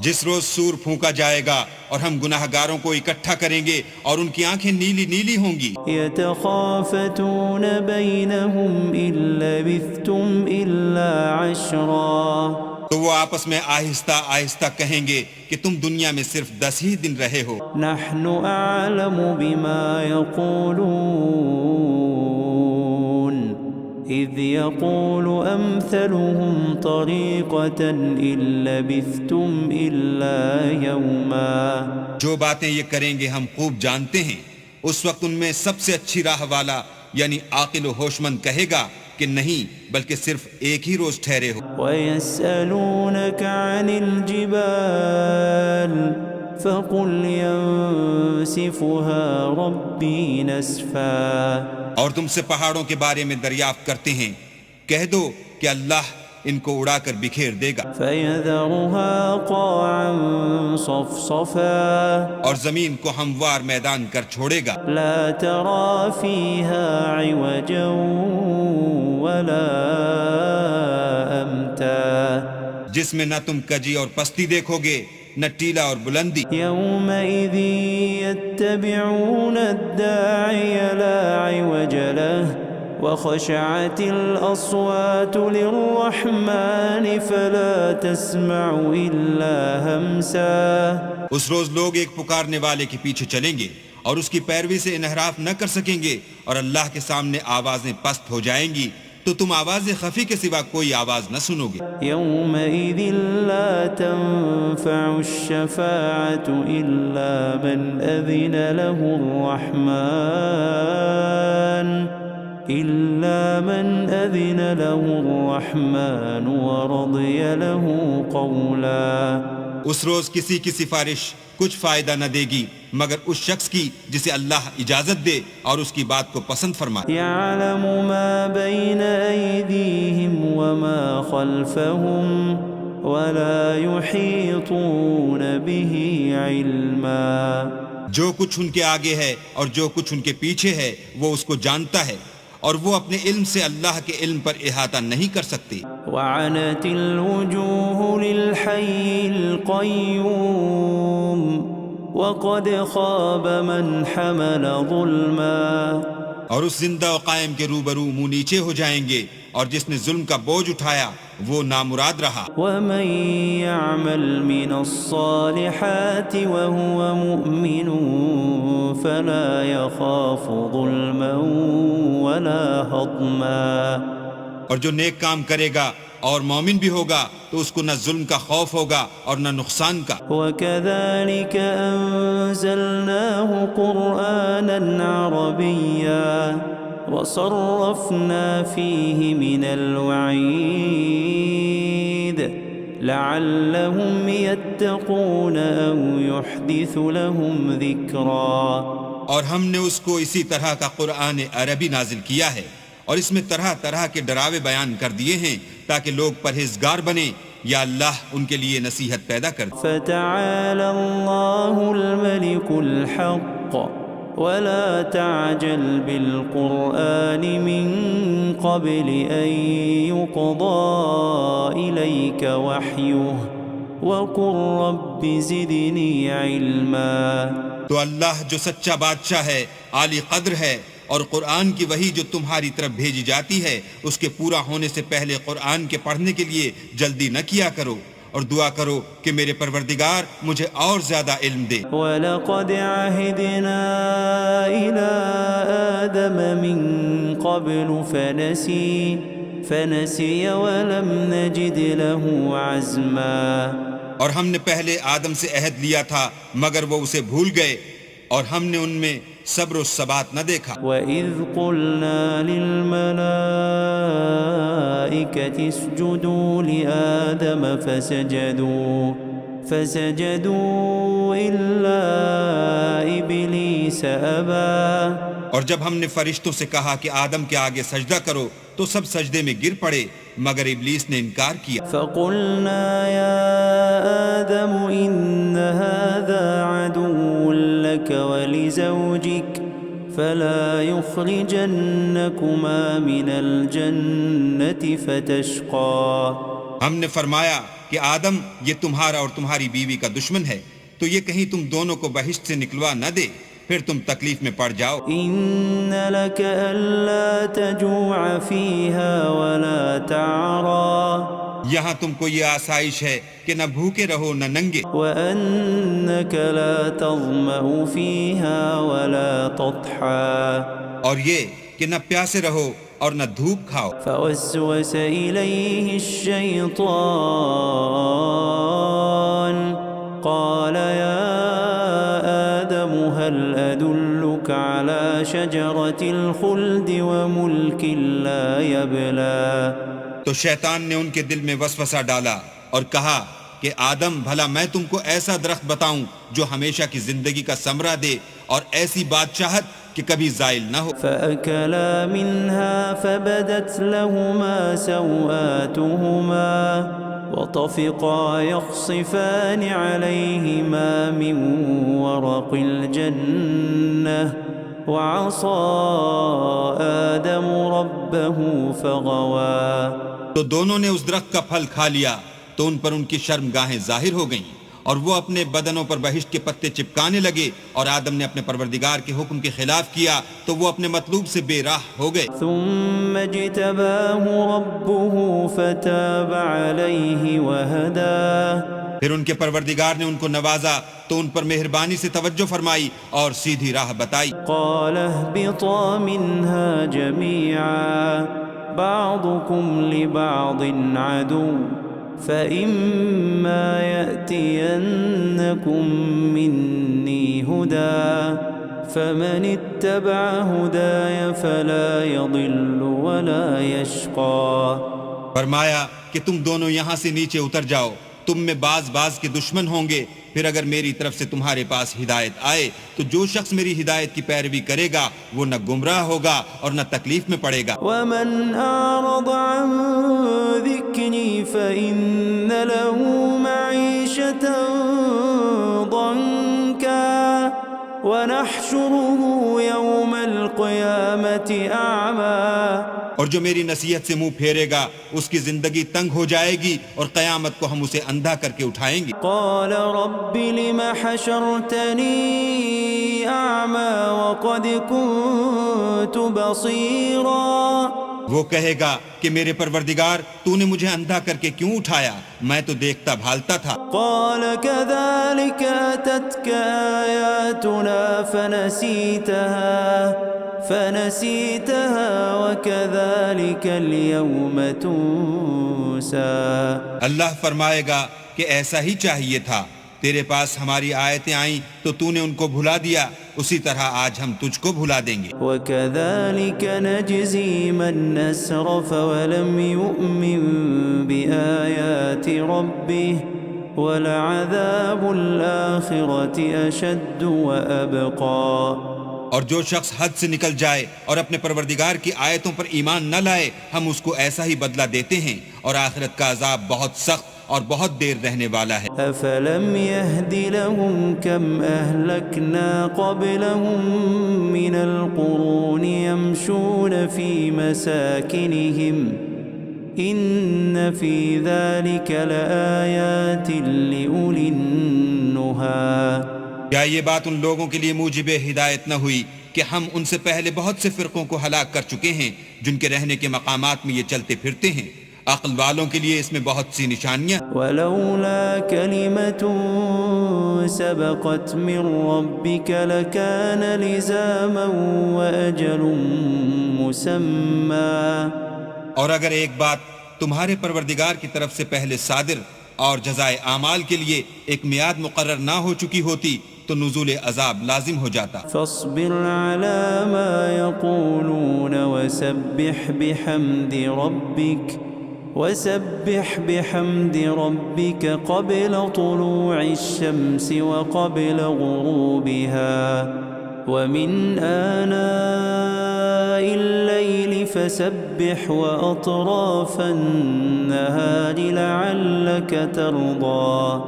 جس روز سور پھونکا جائے گا اور ہم گناہ گاروں کو اکٹھا کریں گے اور ان کی آنکھیں نیلی نیلی ہوں گی۔ يتخافتون بينهم إن لبثتم إلا عشرا۔ تو وہ آپس میں آہستہ آہستہ کہیں گے کہ تم دنیا میں صرف 10 ہی دن رہے ہو۔ نحن أعلم بما يقولون إذ يقول أمثلهم طريقة إن لبثتم إلا يوما۔ جو باتیں یہ کریں گے ہم خوب جانتے ہیں، اس وقت ان میں سب سے اچھی راہ والا یعنی عاقل و ہوش مند کہے گا کہ نہیں بلکہ صرف ایک ہی روز ٹھہرے ہو۔ وَيَسْأَلُونَكَ عَنِ الْجِبَالِ فَقُلْ يَنسِفُهَا رَبِّي نَسْفًا۔ اور تم سے پہاڑوں کے بارے میں دریافت کرتے ہیں، کہہ دو کہ اللہ ان کو اڑا کر بکھیر دے گا۔ فَيَذَرُهَا قَاعًا صَفْصَفًا۔ اور زمین کو ہموار میدان کر چھوڑے گا۔ لَا تَرَى فِيهَا عِوَجًا وَلَا أَمْتًا۔ جس میں نہ تم کجی اور پستی دیکھو گے نہ ٹیلا اور بلندی۔ يومئذ يتبعون الداعي لا عوج له وخشعت الأصوات للرحمن فلا تسمع إلا همسا۔ اس روز لوگ ایک پکارنے والے کے پیچھے چلیں گے اور اس کی پیروی سے انحراف نہ کر سکیں گے، اور اللہ کے سامنے آوازیں پست ہو جائیں گی تو تم آواز خفی کے سوا کوئی آواز نہ سنو گے۔ يومئذ لا تنفع الشفاعة إلا من أذن له الرحمن ورضي له قولا۔ اس روز کسی کی سفارش کچھ فائدہ نہ دے گی مگر اس شخص کی جسے اللہ اجازت دے اور اس کی بات کو پسند فرمائے۔ يعلم ما بين أيديهم وما خلفهم ولا يحيطون به علما۔ جو کچھ ان کے آگے ہے اور جو کچھ ان کے پیچھے ہے وہ اس کو جانتا ہے، اور وہ اپنے علم سے اللہ کے علم پر احاطہ نہیں کر سکتے۔ وعنت الوجوه للحي القيوم وقد خاب من حمل ظلما۔ اور اس زندہ و قائم کے روبرو منہ نیچے ہو جائیں گے، اور جس نے ظلم کا بوجھ اٹھایا وہ نامراد رہا۔ ومن يعمل من الصالحات وهو مؤمن فلا يخاف ظلما ولا هضما۔ اور جو نیک کام کرے گا اور مومن بھی ہوگا تو اس کو نہ ظلم کا خوف ہوگا اور نہ نقصان کا۔ وَكَذَلِكَ أَنزَلْنَاهُ قُرْآنًا عَرَبِيًّا وَصَرَّفْنَا فِيهِ مِنَ الْوَعِيدِ لَعَلَّهُمْ يَتَّقُونَ أَوْ يُحْدِثُ لَهُمْ ذِكْرًا۔ اور ہم نے اس کو اسی طرح کا قرآن عربی نازل کیا ہے، اور اس میں طرح طرح کے ڈراوے بیان کر دیے ہیں تاکہ لوگ پرہیزگار بنیں یا اللہ ان کے لیے نصیحت پیدا کر دے۔ فتعالى الله الملك الحق ولا تعجل بالقرآن من قبل أن يقضى إليك وحيه وقل رب زدني علما۔ تو اللہ جو سچا بادشاہ ہے، عالی قدر ہے، اور قرآن کی وحی جو تمہاری طرف بھیجی جاتی ہے اس کے پورا ہونے سے پہلے قرآن کے پڑھنے کے لیے جلدی نہ کیا کرو، اور دعا کرو کہ میرے پروردگار مجھے اور زیادہ علم دے۔ وَلَقَدْ عَهِدْنَا إِلَىٰ آدَمَ مِن قَبْلُ فَنَسِيَ وَلَمْ نَجِدْ لَهُ عَزْمًا۔ اور ہم نے پہلے آدم سے عہد لیا تھا مگر وہ اسے بھول گئے، اور ہم نے ان میں صبر و ثبات نہ دیکھا۔ وَإِذْ قُلْنَا لِلْمَلَائِكَةِ اسْجُدُوا لِآدَمَ فَسَجَدُوا إِلَّا إِبْلِيسَ أَبَى۔ اور جب ہم نے فرشتوں سے کہا کہ آدم کے آگے سجدہ کرو تو سب سجدے میں گر پڑے مگر ابلیس نے انکار کیا۔ فَقُلْنَا يَا آدَمُ إِنَّ هَذَا عَدُوٌّ لَكَ وَلِزَوْجِكَ فَلَا يُخْرِجَنَّكُمَا مِنَ الْجَنَّةِ فَتَشْقَى۔ ہم نے فرمایا کہ آدم یہ تمہارا اور تمہاری بیوی کا دشمن ہے، تو یہ کہیں تم دونوں کو بہشت سے نکلوا نہ دے، پھر تم تکلیف میں پڑ جاؤ۔ إِنَّ لَكَ أَلَّا تَجُوعَ فِيهَا وَلَا تَعْرَىٰ۔ یہاں تم کو یہ آسائش ہے کہ نہ بھوکے رہو نہ ننگے، وَأَنَّكَ لَا تَظْمَأُ فِيهَا وَلَا تَضْحَىٰ۔ اور یہ کہ نہ پیاسے رہو اور نہ دھوپ کھاؤ۔ فوسوس إليه الشيطان قال يا آدم هل أدلك على شجرة الخلد وملك لا يبلى۔ تو شیطان نے ان کے دل میں وسوسہ ڈالا اور کہا کہ آدم بھلا میں تم کو ایسا درخت بتاؤں جو ہمیشہ کی زندگی کا ثمرہ دے اور ایسی بادشاہت کہ کبھی زائل نہ ہو۔ فأكلا منها فبدت لهما سوآتهما وطفقا يخصفان عليهما من ورق الجنة وعصى آدم ربه فغوى۔ تو دونوں نے اس درخت کا پھل کھا لیا تو ان پر ان کی شرمگاہیں ظاہر ہو گئیں اور وہ اپنے بدنوں پر بہشت کے پتے چپکانے لگے، اور آدم نے اپنے پروردگار کے حکم کے خلاف کیا تو وہ اپنے مطلوب سے بے راہ ہو گئے۔ ثم اجتباه ربه فتاب عليه وهداه۔ پھر ان کے پروردگار نے ان کو نوازا تو ان پر مہربانی سے توجہ فرمائی اور سیدھی راہ بتائی۔ قال اهبطا منها جميعا بعضكم لبعض عدو فإما يأتينكم مني هدى فمن اتبع هداي فلا يضل ولا يشقى۔ فرمایا کہ تم دونوں یہاں سے نیچے اتر جاؤ، تم میں بعض کے دشمن ہوں گے، پھر اگر میری طرف سے تمہارے پاس ہدایت آئے تو جو شخص میری ہدایت کی پیروی کرے گا وہ نہ گمراہ ہوگا اور نہ تکلیف میں پڑے گا۔ ومن أعرض عن ذكري فإن له معيشة ضنكا ونحشره يوم القيامة أعمى۔ اور جو میری نصیحت سے منہ پھیرے گا اس کی زندگی تنگ ہو جائے گی اور قیامت کو ہم اسے اندھا کر کے اٹھائیں گے۔ قال رب لم حشرتني أعمى وقد كنت بصيرا۔ وہ کہے گا کہ میرے پروردگار تو نے مجھے اندھا کر کے کیوں اٹھایا، میں تو دیکھتا بھالتا تھا۔ قال كذلك أتتك آياتنا فنسيتها وكذلك اليوم تنسى۔ اللہ فرمائے گا کہ ایسا ہی چاہیے تھا، تیرے پاس ہماری آیتیں آئیں تو تو نے ان کو بھلا دیا، اسی طرح آج ہم تجھ کو بھلا دیں گے۔ وكذلك نجزي من أسرف ولم يؤمن بآيات ربه ولعذاب الآخرة أشد وأبقى۔ اور جو شخص حد سے نکل جائے اور اپنے پروردگار کی آیتوں پر ایمان نہ لائے ہم اس کو ایسا ہی بدلہ دیتے ہیں، اور آخرت کا عذاب بہت سخت اور بہت دیر رہنے والا ہے۔ أفلم يهد لهم كم أهلكنا قبلهم من القرون يمشون في مساكنهم إن في ذلك لآيات لأولي النهى۔ کیا یہ بات ان لوگوں کے لیے موجب ہدایت نہ ہوئی کہ ہم ان سے پہلے بہت سے فرقوں کو ہلاک کر چکے ہیں جن کے رہنے کے مقامات میں یہ چلتے پھرتے ہیں؟ عقل والوں کے لیے اس میں بہت سی نشانیاں۔ ولولا كلمة سبقت من ربك لكان لزاما وأجل مسمى۔ اور اگر ایک بات تمہارے پروردگار کی طرف سے پہلے صادر اور جزائے اعمال کے لیے ایک میعاد مقرر نہ ہو چکی ہوتی تو نزول عذاب لازم ہو جاتا۔ فاصبر على ما يقولون وسبح بحمد ربك قبل طلوع الشمس وقبل غروبها ومن آناء الليل فسبح وأطراف النهار لعلك ترضى۔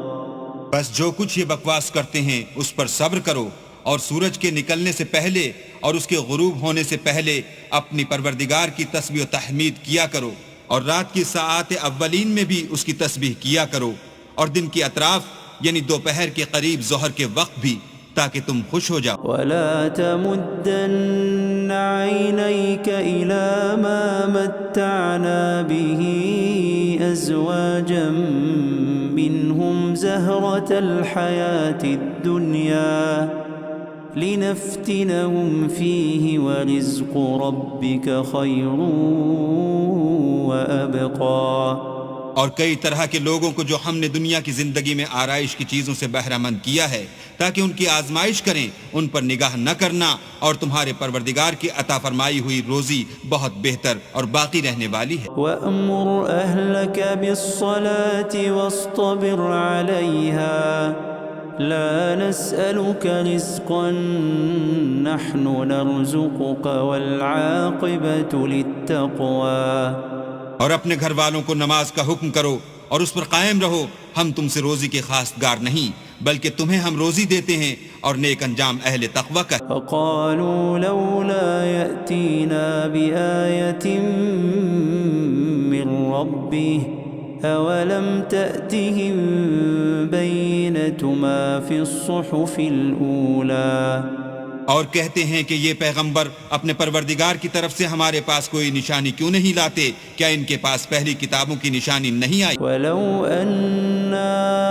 بس جو کچھ یہ بکواس کرتے ہیں اس پر صبر کرو، اور سورج کے نکلنے سے پہلے اور اس کے غروب ہونے سے پہلے اپنی پروردگار کی تسبیح و تحمید کیا کرو، اور رات کی ساعات اولین میں بھی اس کی تسبیح کیا کرو، اور دن کی اطراف یعنی دوپہر کے قریب ظہر کے وقت بھی، تاکہ تم خوش ہو جاؤ۔ ولا تمدن عينيك إلى ما متعنا به أزواجا منهم زهرة الحياة الدنيا لنفتنهم فيه ورزق ربك خير وأبقى۔ اور کئی طرح کے لوگوں کو جو ہم نے دنیا کی زندگی میں آرائش کی چیزوں سے بہرہ مند کیا ہے تاکہ ان کی آزمائش کریں، ان پر نگاہ نہ کرنا، اور تمہارے پروردگار کی عطا فرمائی ہوئی روزی بہت بہتر اور باقی رہنے والی ہے۔ وَأْمُرْ أَهْلَكَ بِالصَّلَاةِ وَاصْطَبِرْ عَلَيْهَا لَا نَسْأَلُكَ رِزْقًا نَحْنُ نَرْزُقُكَ وَالْعَاقِبَةُ لِلتَّقْوَى۔ اور اپنے گھر والوں کو نماز کا حکم کرو اور اس پر قائم رہو، ہم تم سے روزی کے خواستگار نہیں بلکہ تمہیں ہم روزی دیتے ہیں، اور نیک انجام اہل تقوی کا۔ فقالوا لولا يأتينا بآية من ربه أولم تأتهم بينة ما في الصحف الأولى۔ اور کہتے ہیں کہ یہ پیغمبر اپنے پروردگار کی طرف سے ہمارے پاس کوئی نشانی کیوں نہیں لاتے؟ کیا ان کے پاس پہلی کتابوں کی نشانی نہیں آئی؟ وَلَوْ أَنَّا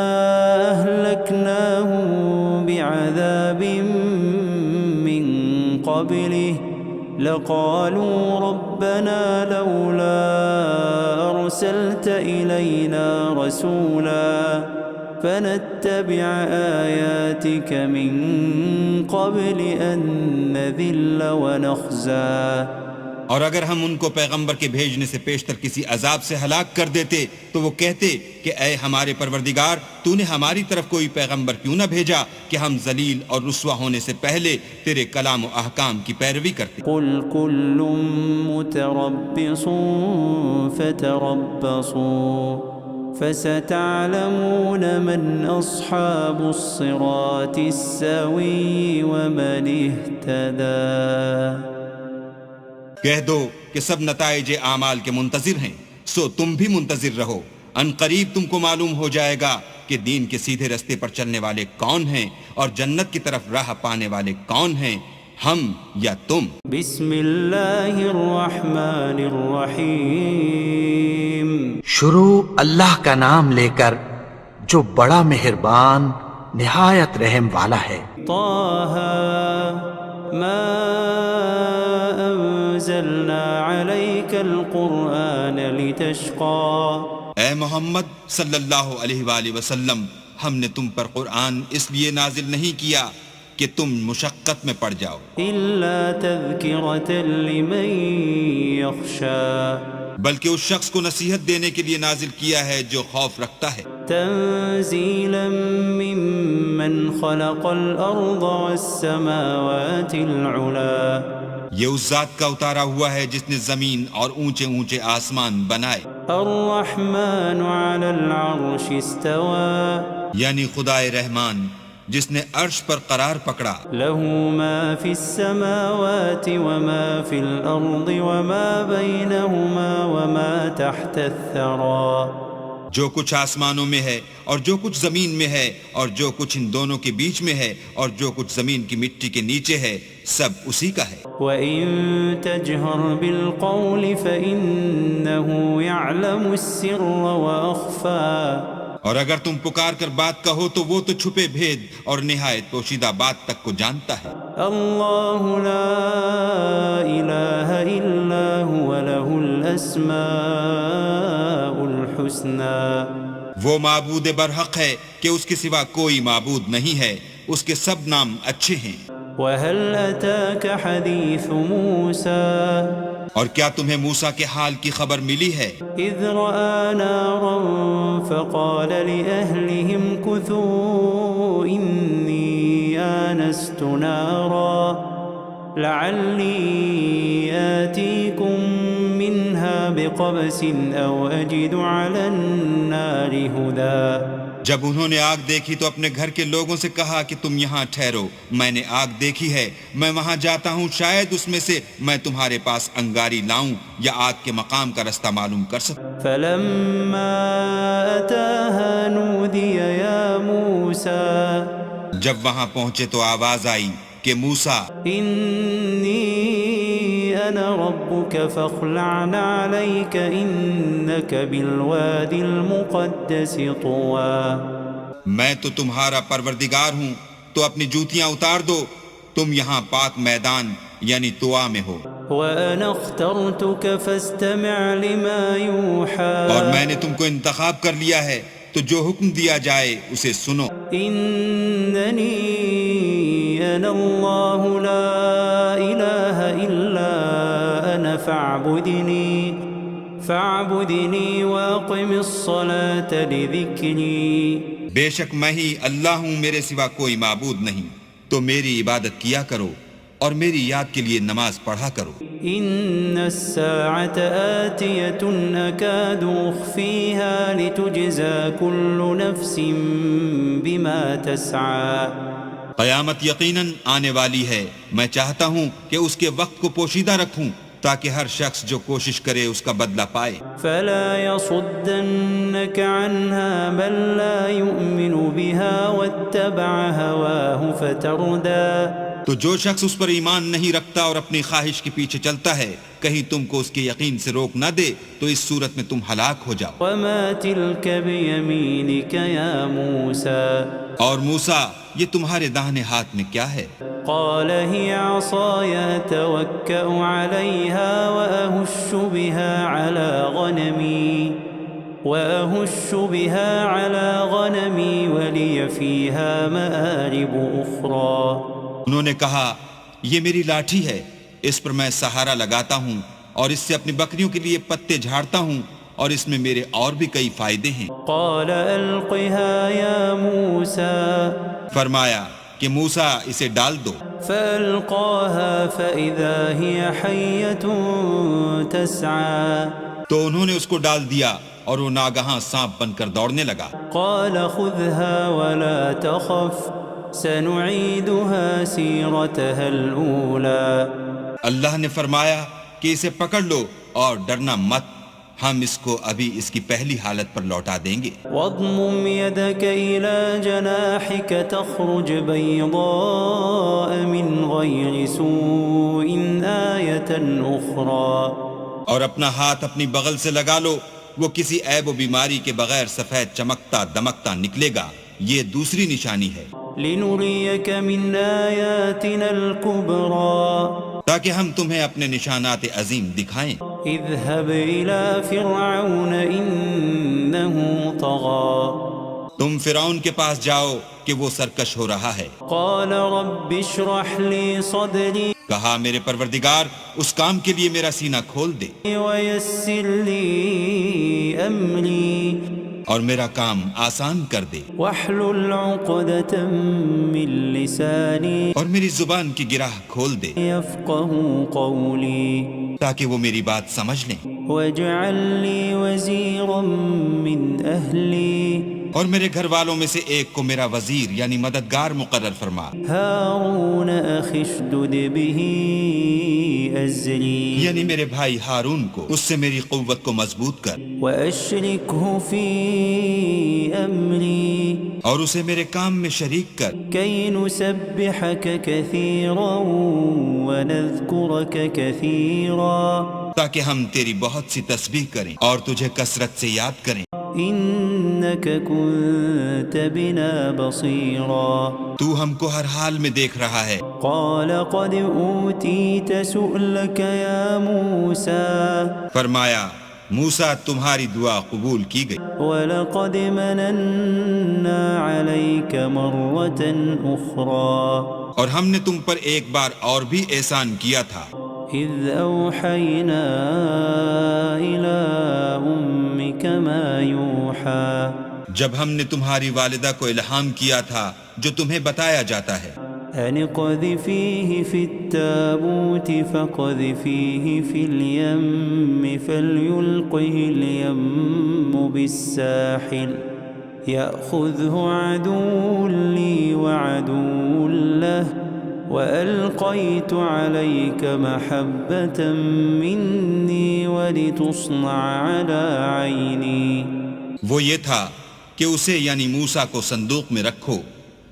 أَهْلَكْنَاهُمْ بِعَذَابٍ مِّن قَبْلِهِ لَقَالُوا رَبَّنَا لَوْلَا أَرْسَلْتَ إِلَيْنَا رَسُولًا فنتبع آياتك من قبل أن نذل ونخزى۔ اور اگر ہم ان کو پیغمبر کے بھیجنے سے پیشتر کسی عذاب سے ہلاک کر دیتے تو وہ کہتے کہ اے ہمارے پروردگار، تو نے ہماری طرف کوئی پیغمبر کیوں نہ بھیجا کہ ہم ذلیل اور رسوا ہونے سے پہلے تیرے کلام و احکام کی پیروی کرتے۔ قل كل متربص فتربصوا فستعلمون من أصحاب الصراط السوي ومن اهتدى۔ کہہ دو کہ سب نتائج اعمال کے منتظر ہیں، سو تم بھی منتظر رہو، ان قریب تم کو معلوم ہو جائے گا کہ دین کے سیدھے رستے پر چلنے والے کون ہیں اور جنت کی طرف راہ پانے والے کون ہیں، ہم یا تم۔ بسم اللہ الرحمن الرحیم۔ شروع اللہ کا نام لے کر جو بڑا مہربان نہایت رحم والا ہے۔ طه ما انزلنا عليك القرآن لتشقى۔ اے محمد صلی اللہ علیہ وآلہ وسلم، ہم نے تم پر قرآن اس لیے نازل نہیں کیا کہ تم مشقت میں پڑ جاؤ، إلا تذكرة لمن يخشى۔ بلکہ اس شخص کو نصیحت دینے کے لیے نازل کیا ہے جو خوف رکھتا ہے۔ تنزيلا ممن خلق الأرض والسماوات العلا یہ اس ذات کا اتارا ہوا ہے جس نے زمین اور اونچے اونچے آسمان بنائے. الرحمن على العرش استوى یعنی خدائے رحمان جس نے عرش پر قرار پکڑا. له ما في السماوات وما في الأرض وما بينهما وما تحت الثرى. جو کچھ آسمانوں میں ہے اور جو کچھ زمین میں ہے اور جو کچھ ان دونوں کے بیچ میں ہے اور جو کچھ زمین کی مٹی کے نیچے ہے سب اسی کا ہے. وَإِن تَجْهَرْ بِالْقَوْلِ فَإِنَّهُ يَعْلَمُ السِّرَّ وَأَخْفَى. اور اگر تم پکار کر بات کہو تو وہ تو چھپے بھید اور نہایت پوشیدہ بات تک کو جانتا ہے. اللہ لا الہ الا هو له الاسماء الحسنى. وہ معبود برحق ہے کہ اس کے سوا کوئی معبود نہیں ہے، اس کے سب نام اچھے ہیں. وَهَلْ أَتَاكَ حَدِيثُ مُوسَى. اور کیا تمہیں موسیٰ کے حال کی خبر ملی ہے؟ إِذْ رَأَى نَارًا فَقَالَ لِأَهْلِهِمْ كُثُوا إِنِّي آنَسْتُ نَارًا لَعَلِّي آتِيكُم مِّنْهَا بِقَبَسٍ أَوْ أَجِدُ عَلَى النَّارِ هُدًى. جب انہوں نے آگ دیکھی تو اپنے گھر کے لوگوں سے کہا کہ تم یہاں ٹھہرو، میں نے آگ دیکھی ہے، میں وہاں جاتا ہوں، شاید اس میں سے میں تمہارے پاس انگاری لاؤں یا آگ کے مقام کا رستہ معلوم کر سکوں. فَلَمَّا أَتَاهَا نُودِيَ يَا مُوسَى. جب وہاں پہنچے تو آواز آئی کہ موسیٰ إِنِّي أَنَا رَبُّكَ فَاخْلَعْ عَلَيْكَ إِنَّكَ بِالْوَادِ الْمُقَدَّسِ طُوًى. میں تو تمہارا پروردگار ہوں، تو اپنی جوتیاں اتار دو، تم یہاں پاک میدان یعنی طوا میں ہو. وَأَنَا اخْتَرْتُكَ فَاسْتَمِعْ لِمَا يُوحَى. اور میں نے تم کو انتخاب کر لیا ہے تو جو حکم دیا جائے اسے سنو. إِنَّنِي أَنَا اللَّهُ لَا إِلَهَ إِلَّا أَنَا فَاعْبُدْنِي وَأَقِمِ الصَّلَاةَ لِذِكْرِي. بے شک میں ہی اللہ ہوں، میرے سوا کوئی معبود نہیں، تو میری عبادت کیا کرو اور میری یاد کے لیے نماز پڑھا کرو. إِنَّ السَّاعَةَ آتِيَةٌ أَكَادُ أُخْفِيهَا لِتُجْزَى كُلُّ نَفْسٍ بِمَا تَسْعَى. قیامت یقیناً آنے والی ہے، میں چاہتا ہوں کہ اس کے وقت کو پوشیدہ رکھوں تاکہ ہر شخص جو کوشش کرے اس کا بدلہ پائے. فَلَا يَصُدَّنَّكَ عَنْهَا مَن لَّا يُؤْمِنُ بِهَا وَاتَّبَعَ هَوَاهُ فَتَرْدَىٰ. تو جو شخص اس پر ایمان نہیں رکھتا اور اپنی خواہش کے پیچھے چلتا ہے، کہیں تم کو اس کے یقین سے روک نہ دے تو اس صورت میں تم ہلاک ہو جاؤ. وَمَا تِلْكَ بِيَمِينِكَ يَا مُوسَى. اور موسیٰ یہ تمہارے داہنے ہاتھ میں کیا ہے؟ قال هي عصاي أتوكأ عليها وأهش بها على غنمي ولي فيها مآرب أخرى. انہوں نے کہا یہ میری لاٹھی ہے، اس پر میں سہارا لگاتا ہوں اور اس سے اپنی بکریوں کے لیے پتے جھاڑتا ہوں اور اس میں میرے اور بھی کئی فائدے ہیں. قال ألقها يا موسى. فرمایا کہ موسیٰ اسے ڈال دو. فألقاها فإذا هي حية تسعى. تو انہوں نے اس کو ڈال دیا اور وہ ناگہاں سانپ بن کر دوڑنے لگا. قال خذها ولا تخف سنعيدها سيرتها الأولى. اللہ نے فرمایا کہ اسے پکڑ لو اور ڈرنا مت، ہم اس کو ابھی اس کی پہلی حالت پر لوٹا دیں گے. واضمم يدك إلى جناحك تخرج بيضاء من غير سوء آية أخرى. اور اپنا ہاتھ اپنی بغل سے لگا لو، وہ کسی عیب و بیماری کے بغیر سفید چمکتا دمکتا نکلے گا، یہ دوسری نشانی ہے. لنريك من آياتنا الكبرى. تاکہ ہم تمہیں اپنے نشانات عظیم دکھائیں. اذهب إلى فرعون إنه طغى. تم فرعون کے پاس جاؤ کہ وہ سرکش ہو رہا ہے. قال رب اشرح لي صدري. کہا میرے پروردگار اس کام کے لیے میرا سینہ کھول دے. ويسر لي أمري. اور میرا کام آسان کر دے، واحلل عقدة من لساني اور میری زبان کی گرہ کھول دے يفقهوا قولي تاکہ وہ میری بات سمجھ لیں، واجعل لي وزيرا من أهلي اور میرے گھر والوں میں سے ایک کو میرا وزیر یعنی مددگار مقرر فرما، هارون أخي اشدد به أزري یعنی میرے بھائی ہارون کو اس سے میری قوت کو مضبوط کر، وأشركه في أمري اور اسے میرے کام میں شریک کر، كي نسبحك كثيرا ونذكرك كثيرا تاکہ ہم تیری بہت سی تسبیح کریں اور تجھے کثرت سے یاد کریں، إنك كنت بنا بصيرا تو ہم کو ہر حال میں دیکھ رہا ہے۔ قال قد أوتيت سؤلك يا موسى فرمایا موسیٰ تمہاری دعا قبول کی گئی، ولقد مننا عليك مرة أخرى اور ہم نے تم پر ایک بار اور بھی احسان کیا تھا، إذ أوحينا إلى أمك ما يوحى جب ہم نے تمہاری والدہ کو الہام کیا تھا جو تمہیں بتایا جاتا ہے، أن اقذفيه في التابوت فاقذفيه في اليم فليلقه اليم بالساحل يأخذه عدو لي وعدو له وألقيت عليك محبة مني ولتصنع على عيني۔ وہ یہ تھا کہ اسے یعنی موسیٰ کو صندوق میں رکھو،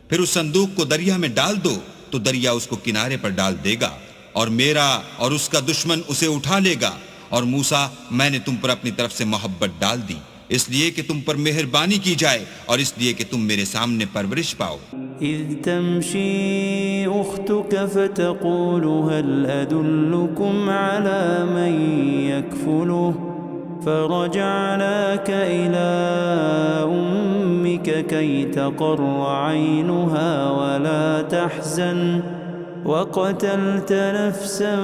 پھر اس صندوق کو دریا میں ڈال دو تو دریا اس کو کنارے پر ڈال دے گا، اور میرا اور اس کا دشمن اسے اٹھا لے گا، اور موسیٰ میں نے تم پر اپنی طرف سے محبت ڈال دی اس لیے کہ تم پر مہربانی کی جائے اور اس لیے کہ تم میرے سامنے پرورش پاؤ۔ إذ تمشي أختك فتقول هل أدلكم على من يكفله فرجعناك إلى أمك كي تقر عينها ولا تحزن وقتلت نفسا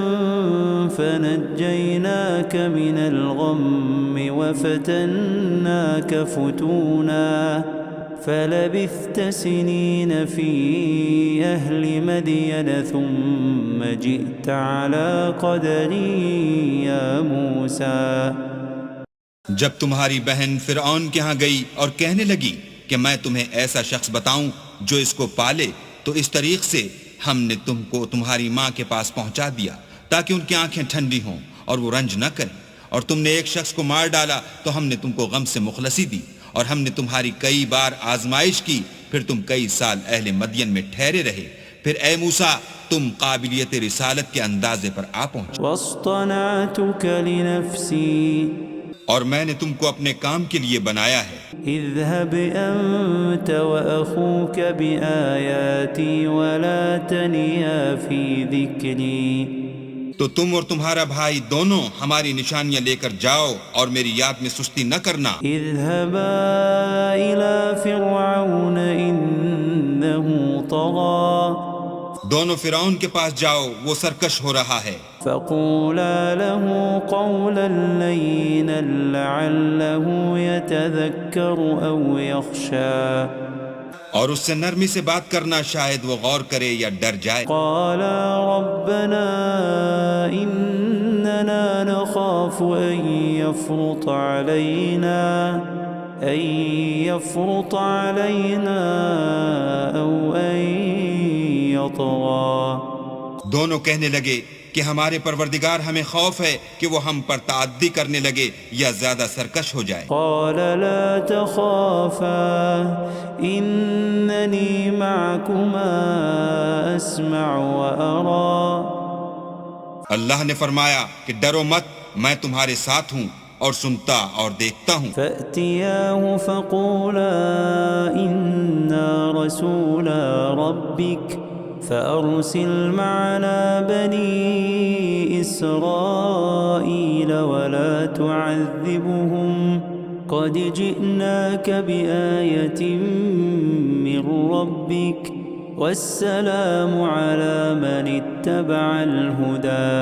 فنجيناك من الغم وفتناك فتونا فلبثت سنين في أهل مدين ثم جئت على قدري يا موسى۔ جب تمہاری بہن فرعون کے ہاں گئی اور کہنے لگی کہ میں تمہیں ایسا شخص بتاؤں جو اس کو پالے، تو اس طریق سے ہم نے تم کو تمہاری ماں کے پاس پہنچا دیا تاکہ ان کی آنکھیں ٹھنڈی ہوں اور وہ رنج نہ کریں، اور تم نے ایک شخص کو مار ڈالا تو ہم نے تم کو غم سے مخلصی دی، اور ہم نے تمہاری کئی بار آزمائش کی، پھر تم کئی سال اہل مدین میں ٹھہرے رہے، پھر اے موسیٰ تم قابلیت رسالت کے اندازے پر آ پہنچے، واصطنعتك لنفسي اور میں نے تم کو اپنے کام کے لیے بنایا ہے۔ اذهب أنت وأخوك بآياتي ولا تنيا في ذكري۔ تو تم اور تمہارا بھائی دونوں ہماری نشانیاں لے کر جاؤ اور میری یاد میں سستی نہ کرنا۔ اذهبا إلى فرعون إنه طغى۔ دونوں فرعون کے پاس جاؤ، وہ سرکش ہو رہا ہے، فقولا له قولا لينا لعله يتذكر أو يخشى۔ اور اس سے نرمی سے بات کرنا، شاید وہ غور کرے یا ڈر جائے۔ قالا ربنا إننا نخاف أن يفرط علينا أو أن يطغى۔ دونوں کہنے لگے کہ ہمارے پروردگار ہمیں خوف ہے کہ وہ ہم پر تعدی کرنے لگے یا زیادہ سرکش ہو جائے۔ قال لا تخافا إنني معكما أسمع وأرى۔ اللہ نے فرمایا کہ ڈرو مت، میں تمہارے ساتھ ہوں اور سنتا اور دیکھتا ہوں۔ فأتياه فقولا إنا رسولا ربك فأرسل معنا بني إسرائيل ولا تعذبهم قد جئناك بآية من ربك والسلام على من اتبع الهدى۔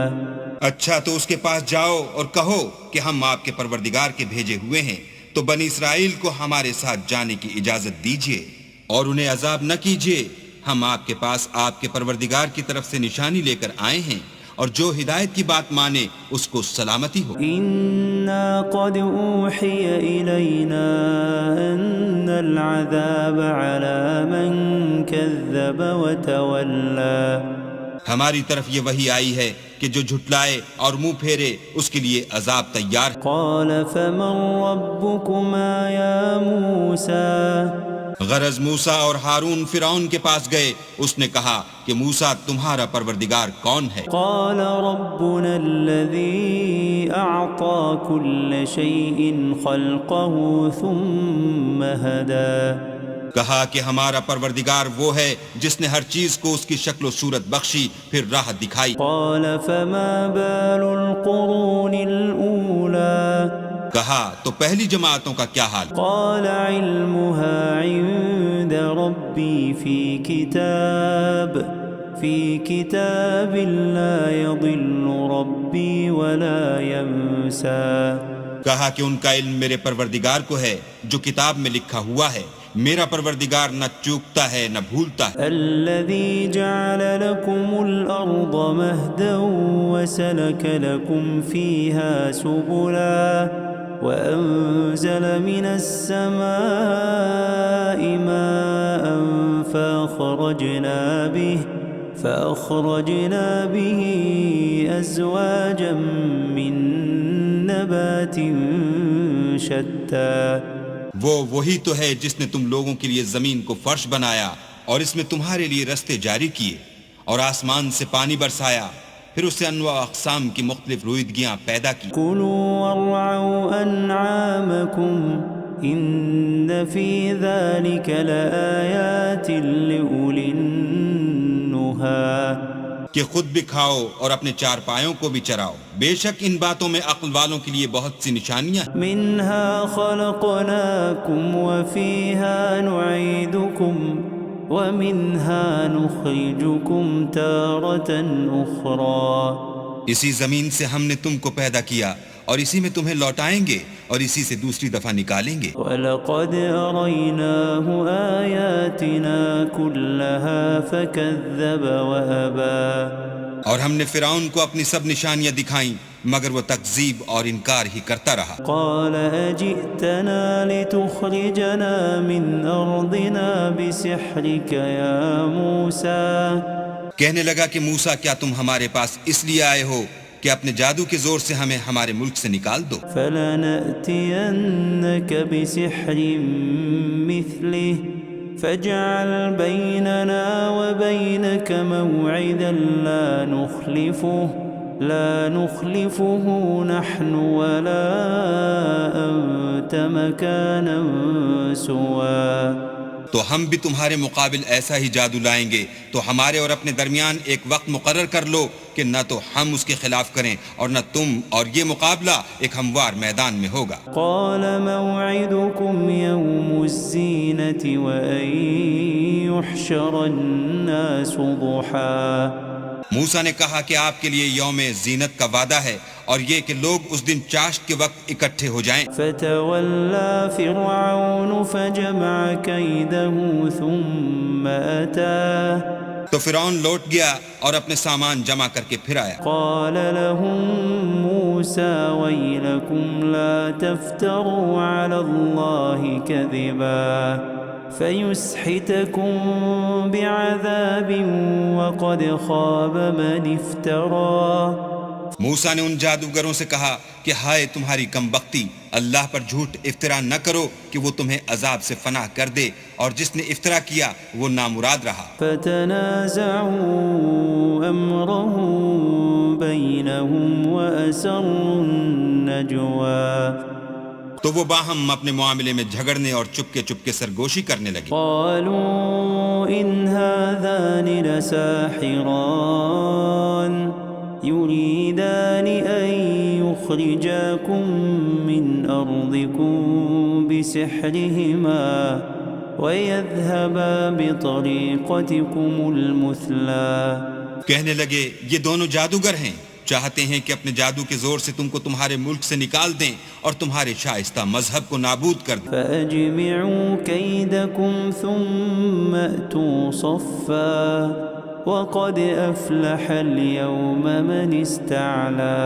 اچھا تو اس کے پاس جاؤ اور کہو کہ ہم آپ کے پروردگار کے بھیجے ہوئے ہیں، تو بنی اسرائیل کو ہمارے ساتھ جانے کی اجازت دیجیے اور انہیں عذاب نہ کیجیے. ہم آپ کے پاس آپ کے پروردگار کی طرف سے نشانی لے کر آئے ہیں، اور جو ہدایت کی بات مانے اس کو سلامتی ہو. إنا قد أوحي إلينا أن العذاب على من كذب وتولى. ہماری طرف یہ وحی آئی ہے کہ جو جھٹلائے اور منہ پھیرے اس کے لیے عذاب تیار. قال فمن ربكما يا موسى. غرض موسیٰ اور ہارون فرعون کے پاس گئے. اس نے کہا کہ موسیٰ تمہارا پروردگار کون ہے؟ قال ربنا الذي أعطى كل شيء خلقه ثم هدى. کہا کہ ہمارا پروردگار وہ ہے جس نے ہر چیز کو اس کی شکل و صورت بخشی پھر راہ دکھائی. قال فما بال القرون الأولى. کہا تو پہلی جماعتوں کا کیا حال؟ قال علمها عند ربي في كتاب لا يضل ربي ولا ينسى. کہا کہ ان کا علم میرے پروردگار کو ہے جو کتاب میں لکھا ہوا ہے. میرا پروردگار نہ چوکتا ہے نہ بھولتا ہے. الذي جعل لكم الأرض مهدا وسلك لكم فيها سبلا وأنزل من السماء ماء فأخرجنا به أزواجا من نبات شتى. وہی تو ہے جس نے تم لوگوں کے لیے زمین کو فرش بنایا اور اس میں تمہارے لیے رستے جاری کیے اور آسمان سے پانی برسایا، پھر اس سے انواع اقسام کی مختلف رویدگیاں پیدا کی. كلوا وارعوا أنعامكم إن في ذلك لآيات لأولي النهى. کہ خود بھی کھاؤ اور اپنے چار پایوں کو بھی چراؤ، بے شک ان باتوں میں عقل والوں کے لیے بہت سی نشانیاں ہیں. منها خلقناكم وفيها نعيدكم ومنها نخرجكم تارة أخرى. اسی زمین سے ہم نے تم کو پیدا کیا اور اسی میں تمہیں لوٹائیں گے اور اسی سے دوسری دفعہ نکالیں گے. وَلَقَدْ أَرَيْنَاهُ آيَاتِنَا كُلَّهَا فَكَذَّبَ وَأَبَى. اور ہم نے فرعون کو اپنی سب نشانیاں دکھائیں مگر وہ تکذیب اور انکار ہی کرتا رہا. قَالَ أَجِئْتَنَا لِتُخْرِجَنَا مِنْ أَرْضِنَا بِسِحْرِكَ يَا مُوسَى. کہنے لگا کہ موسیٰ کیا تم ہمارے پاس اس لیے آئے ہو کہ اپنے جادو کے زور سے ہمیں ہمارے ملک سے نکال دو؟ فَلَنَأْتِيَنَّكَ بِسِحْرٍ مِثْلِهِ فَاجْعَلْ بَيْنَنَا وَبَيْنَكَ مَوْعِدًا لا نخلفه نحن ولا أنت مكانا سوا. تو ہم بھی تمہارے مقابل ایسا ہی جادو لائیں گے، تو ہمارے اور اپنے درمیان ایک وقت مقرر کر لو کہ نہ تو ہم اس کے خلاف کریں اور نہ تم، اور یہ مقابلہ ایک ہموار میدان میں ہوگا. قال موعدكم يوم الزينة وأن يحشر الناس ضحى. موسیٰ نے کہا کہ آپ کے لیے یوم زینت کا وعدہ ہے اور یہ کہ لوگ اس دن چاشت کے وقت اکٹھے ہو جائیں. فتولى فرعون فجمع كيده ثم أتى. تو فرعون لوٹ گیا اور اپنے سامان جمع کر کے پھر آیا. قال لهم موسى ويلكم لا تفتروا على الله كذبا فيسحتكم بعذاب وقد خاب من افترى. موسیٰ نے ان جادوگروں سے کہا کہ ہائے تمہاری کم بختی، اللہ پر جھوٹ افطرا نہ کرو کہ وہ تمہیں عذاب سے فنا کر دے، اور جس نے افطرا کیا وہ نامراد رہا. فتنازعوا امرهم بينهم واسروا النجوى. تو وہ باہم اپنے معاملے میں جھگڑنے اور چپکے چپکے سرگوشی کرنے لگے. قالوا ان هذان لساحران يريدان ان يخرجاكم من ارضكم بسحرهما ويذهبا بطريقتكم المثلى. کہنے لگے یہ دونوں جادوگر ہیں، چاہتے ہیں کہ اپنے جادو کے زور سے تم کو تمہارے ملک سے نکال دیں اور تمہارے شائستہ مذہب کو نابود کر دیں۔ فأجمعوا كيدكم ثم أتوا صفا وقد أفلح اليوم من استعلا۔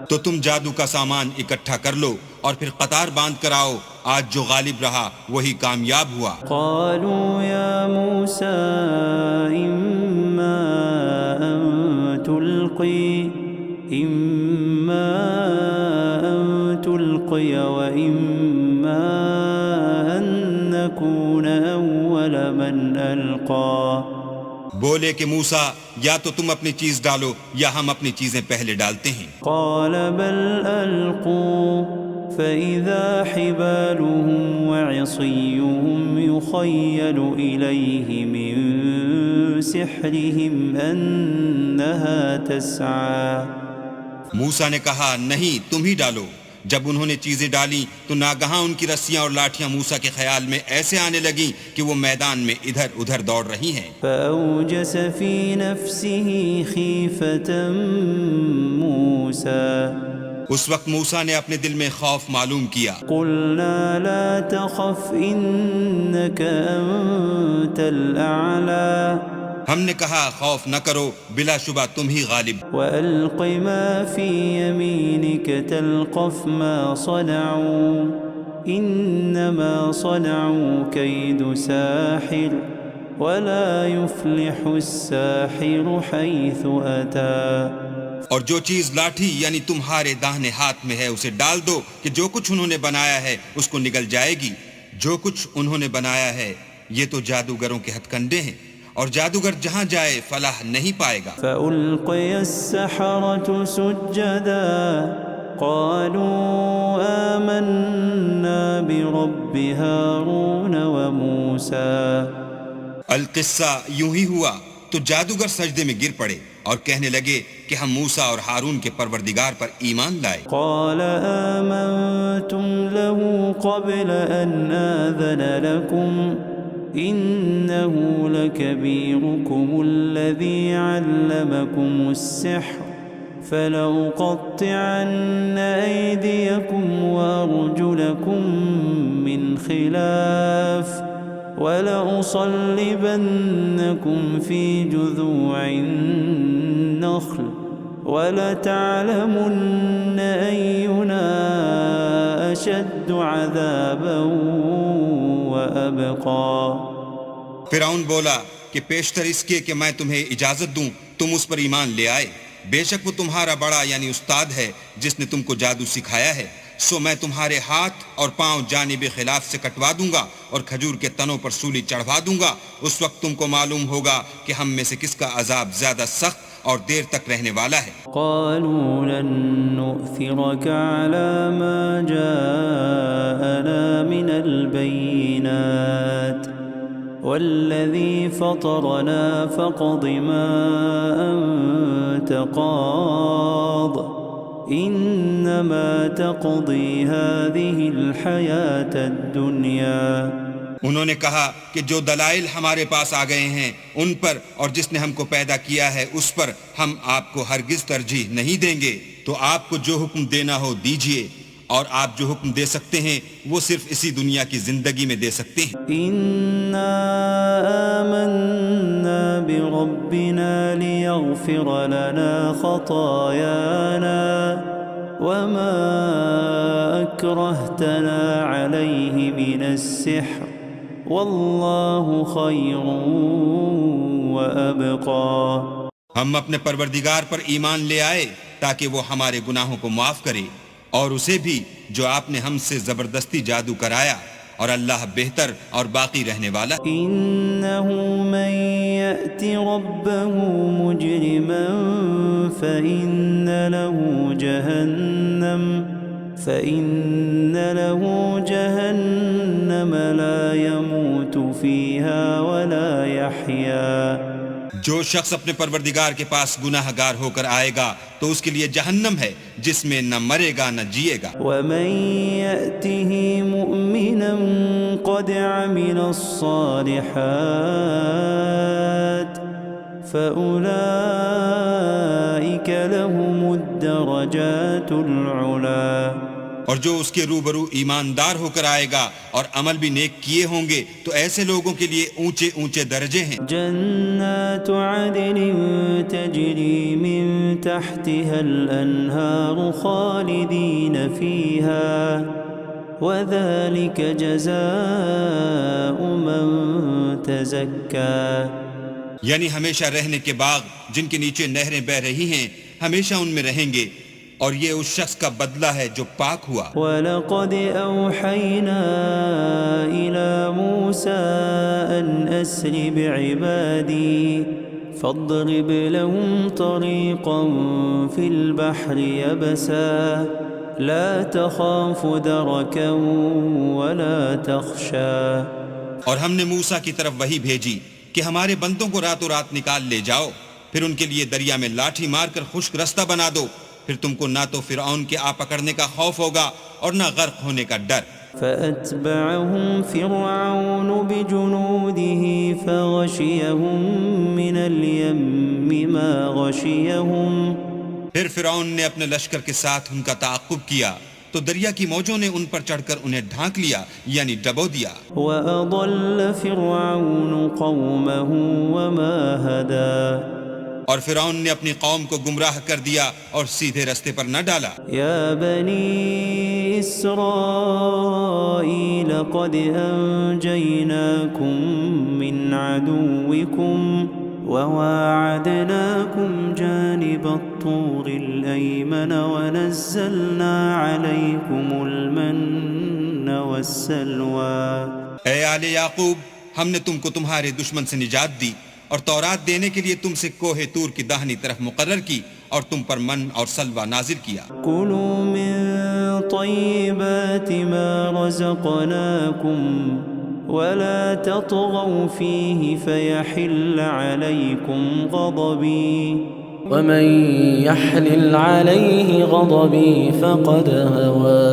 تو تم جادو کا سامان اکٹھا کر لو اور پھر قطار باندھ کر آؤ، آج جو غالب رہا وہی کامیاب ہوا۔ قالوا يا موسى إما أن تلقي وإما أن نكون أول من ألقى۔ بولے کہ موسیٰ یا تو تم اپنی چیز ڈالو یا ہم اپنی چیزیں پہلے ڈالتے ہیں۔ قال بل ألقوا فإذا حبالهم وعصيهم يخيل إليه من سحرهم أنها تسعى۔ موسیٰ نے کہا نہیں تم ہی ڈالو۔ جب انہوں نے چیزیں ڈالی تو ناگہاں ان کی رسیاں اور لاٹھیاں موسیٰ کے خیال میں ایسے آنے لگیں کہ وہ میدان میں ادھر ادھر دوڑ رہی ہیں۔ فأوجس في نفسه خيفة موسى۔ اس وقت موسیٰ نے اپنے دل میں خوف معلوم کیا۔ قلنا لا تخف إنك أنت الأعلى۔ ہم نے کہا خوف نہ کرو، بلا شبہ تم ہی غالب۔ وألق ما في يمينك تلقف ما صنعوا إنما صنعوا كيد ساحر ولا يفلح الساحر حيث أتى۔ اور جو چیز لاٹھی یعنی تمہارے داہنے ہاتھ میں ہے اسے ڈال دو کہ جو کچھ انہوں نے بنایا ہے اس کو نگل جائے گی۔ جو کچھ انہوں نے بنایا ہے یہ تو جادوگروں کے ہتھ کنڈے ہیں، اور جادوگر جہاں جائے فلاح نہیں پائے گا۔ فألقي السحرة سجدا قالوا آمنا برب هارون وموسى۔ القصہ یوں ہی ہوا تو جادوگر سجدے میں گر پڑے اور کہنے لگے کہ ہم موسیٰ اور ہارون کے پروردگار پر ایمان لائے۔ قال آمنتم له قبل أن آذن لكم إنه لكبيركم الذي علمكم السحر فلأقطعن أيديكم وأرجلكم من خلاف ولأصلبنكم في جذوع النخل ولتعلمن أينا أشد عذابا وأبقى۔ فرعون بولا کہ پیشتر اس کے کہ میں تمہیں اجازت دوں تم اس پر ایمان لے آئے، بے شک وہ تمہارا بڑا یعنی استاد ہے جس نے تم کو جادو سکھایا ہے، سو میں تمہارے ہاتھ اور پاؤں جانب خلاف سے کٹوا دوں گا اور کھجور کے تنوں پر سولی چڑھوا دوں گا۔ اس وقت تم کو معلوم ہوگا کہ ہم میں سے کس کا عذاب زیادہ سخت اور دیر تک رہنے والا ہے۔ قالوا لن نؤثرك على ما جاءنا من البينات والذي فطرنا فاقض ما أنت قاض إنما تقضي هذه الحياة الدنيا۔ انہوں نے کہا کہ جو دلائل ہمارے پاس آ گئے ہیں ان پر اور جس نے ہم کو پیدا کیا ہے اس پر ہم آپ کو ہرگز ترجیح نہیں دیں گے، تو آپ کو جو حکم دینا ہو دیجئے، اور آپ جو حکم دے سکتے ہیں وہ صرف اسی دنیا کی زندگی میں دے سکتے ہیں۔ إنا آمنا بربنا ليغفر لنا خطايانا وما أكرهتنا عليه من السحر والله خير وأبقى۔ ہم اپنے پروردگار پر ایمان لے آئے تاکہ وہ ہمارے گناہوں کو معاف کرے، اور اسے بھی جو آپ نے ہم سے زبردستی جادو کرایا، اور اللہ بہتر اور باقی رہنے والا۔ إنه من يأت ربه مجرما فإن له جهنم لا يموت فيها ولا يحيا۔ جو شخص اپنے پروردگار کے پاس گناہ گار ہو کر آئے گا تو اس کے لیے جہنم ہے جس میں نہ مرے گا نہ جیے گا۔ ومن يأته مؤمنا قد عمل الصالحات فأولئك لهم الدرجات العلا اور جو اس کے روبرو ایماندار ہو کر آئے گا اور عمل بھی نیک کیے ہوں گے تو ایسے لوگوں کے لیے اونچے اونچے درجے ہیں۔ جنات عدن تجری من تحتها الأنهار خالدین فیہا وذلك جزاء من تزکا، یعنی ہمیشہ رہنے کے باغ جن کے نیچے نہریں بہ رہی ہیں، ہمیشہ ان میں رہیں گے، اور یہ اس شخص کا بدلہ ہے جو پاک ہوا۔ وَلَقَدْ أَوْحَيْنَا إِلَى مُوسَىٰ أَنْ أَسْرِ بِعِبَادِي فَاضْرِبْ لَهُمْ طَرِيقًا فِي الْبَحْرِ يَبَسًا لَا تَخَافُ دَرَكًا وَلَا تَخْشَىٰ، اور ہم نے موسیٰ کی طرف وحی بھیجی کہ ہمارے بندوں کو راتوں رات نکال لے جاؤ، پھر ان کے لیے دریا میں لاٹھی مار کر خشک رستہ بنا دو، پھر تم کو نہ تو فرعون کے آ پکڑنے کا خوف ہوگا اور نہ غرق ہونے کا ڈر۔ فَأَتْبَعَهُمْ فِرْعَوْنُ بِجُنُودِهِ فَغَشِيَهُمْ مِنَ الْيَمِّ مَا غَشِيَهُمْ، پھر فرعون نے اپنے لشکر کے ساتھ ان کا تعاقب کیا تو دریا کی موجوں نے ان پر چڑھ کر انہیں ڈھانک لیا، یعنی ڈبو دیا۔ وَأَضَلَّ فِرْعَوْنُ قَوْمَهُ وَمَا هَدَىٰ، اور فرعون نے اپنی قوم کو گمراہ کر دیا اور سیدھے رستے پر نہ ڈالا۔ یا بنی اسرائیل قد انجیناکم من عدوکم وواعدناکم جانب الطور الایمن ونزلنا علیکم المن والسلوى۔ اے آل یعقوب، ہم نے تم کو تمہارے دشمن سے نجات دی اور تورات دینے کے لیے تم سے کوہ طور کی داہنی طرف مقرر کی اور تم پر من اور سلوہ نازل کیا۔ کلوا من طیبات ما رزقناکم ولا تطغوا فیہ فیحل علیکم غضبی، ومن يحلل عليه غضبي فقد هوى۔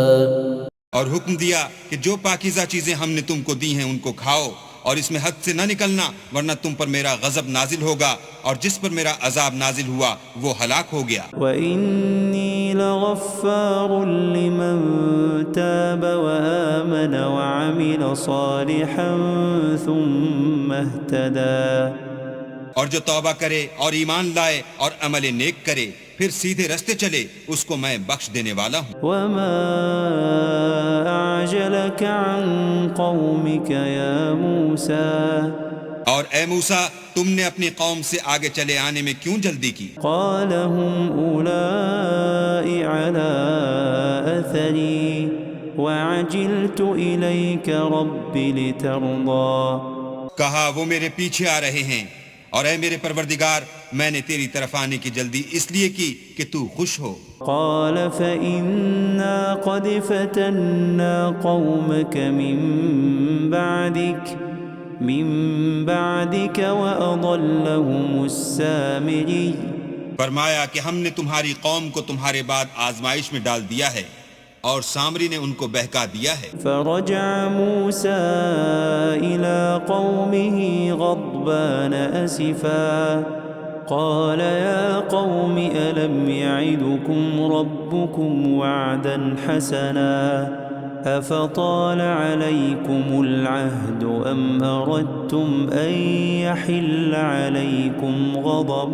اور حکم دیا کہ جو پاکیزہ چیزیں ہم نے تم کو دی ہیں ان کو کھاؤ، اور اس میں حد سے نہ نکلنا ورنہ تم پر میرا غضب نازل ہوگا، اور جس پر میرا عذاب نازل ہوا وہ ہلاک ہو گیا۔ وَإِنِّي لَغَفَّارٌ لِّمَن تَابَ وَآمَنَ وَعَمِلَ صَالِحًا ثُمَّ اهْتَدَىٰ، اور جو توبہ کرے اور ایمان لائے اور عمل نیک کرے پھر سیدھے رستے چلے اس کو میں بخش دینے والا ہوں۔ وَمَا أَعْجَلَكَ عَن قَوْمِكَ يَا مُوسَىٰ، اور اے موسیٰ تم نے اپنی قوم سے آگے چلے آنے میں کیوں جلدی کی؟ قَالَ هُمْ أُولَاءِ عَلَىٰ أَثَرِي وَعَجِلْتُ إِلَيْكَ رَبِّ لِتَرْضَىٰ، کہا وہ میرے پیچھے آ رہے ہیں، اور اے میرے پروردگار میں نے تیری طرف آنے کی جلدی اس لیے کی کہ تو خوش ہو۔ قال فإنا قد فتنا قومك من بعدك وأضلهم السامري، فرمایا کہ ہم نے تمہاری قوم کو تمہارے بعد آزمائش میں ڈال دیا ہے اور سامری نے ان کو بہکا دیا ہے۔ فرجع موسى إلى قومه غضبان أسفا قال يا قوم ألم يعدكم ربكم وعدا حسنا أفطال عليكم العهد أم أردتم أن يحل عليكم غضب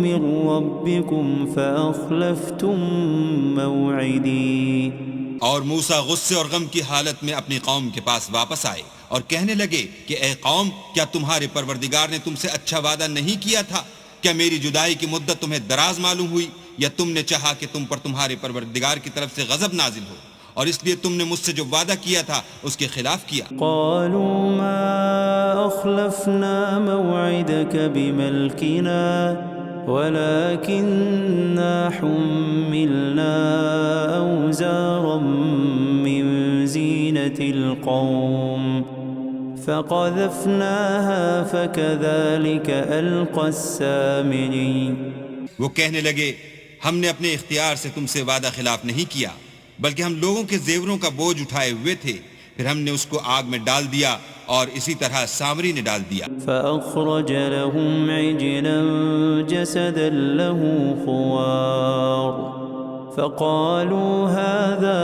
من ربكم فأخلفتم موعدي۔ اور موسیٰ غصے اور غم کی حالت میں اپنی قوم کے پاس واپس آئے اور کہنے لگے کہ اے قوم، کیا تمہارے پروردگار نے تم سے اچھا وعدہ نہیں کیا تھا؟ کیا میری جدائی کی مدت تمہیں دراز معلوم ہوئی، یا تم نے چاہا کہ تم پر تمہارے پروردگار کی طرف سے غضب نازل ہو اور اس لیے تم نے مجھ سے جو وعدہ کیا تھا اس کے خلاف کیا؟ قالوا ما أخلفنا موعدك بملكنا ولكننا حملنا أوزارا من زينة القوم فقذفناها فكذلك ألقى السامري۔ وہ کہنے لگے ہم نے اپنے اختیار سے تم سے وعدہ خلاف نہیں کیا، بلکہ ہم لوگوں کے زیوروں کا بوجھ اٹھائے ہوئے تھے، پھر ہم نے اس کو آگ میں ڈال دیا اور اسی طرح سامری نے ڈال دیا۔ فأخرج لهم عجلا جسدا له خوار فقالوا هذا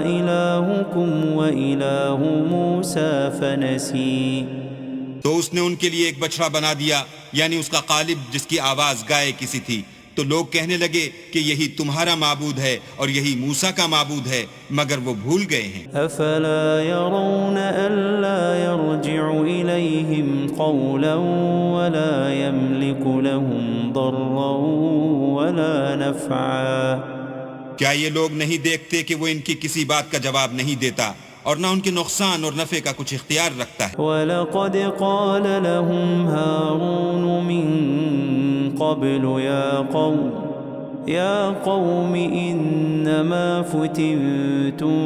إلهكم وإله موسى فنسي۔ تو اس نے ان کے لیے ایک بچڑا بنا دیا، یعنی اس کا قالب جس کی آواز گائے کسی تھی، تو لوگ کہنے لگے کہ یہی تمہارا معبود ہے اور یہی موسیٰ کا معبود ہے، مگر وہ بھول گئے ہیں۔ افلا يرون الا يرجع اليهم قولا ولا يملك لهم ضرا ولا نفعا۔ کیا یہ لوگ نہیں دیکھتے کہ وہ ان کی کسی بات کا جواب نہیں دیتا اور نہ ان کے نقصان اور نفع کا کچھ اختیار رکھتا ہے؟ وَلَقَدْ قَالَ لَهُمْ هَارُونُ مِن قَبْلُ يَا قَوْمِ إِنَّمَا فُتِنْتُمْ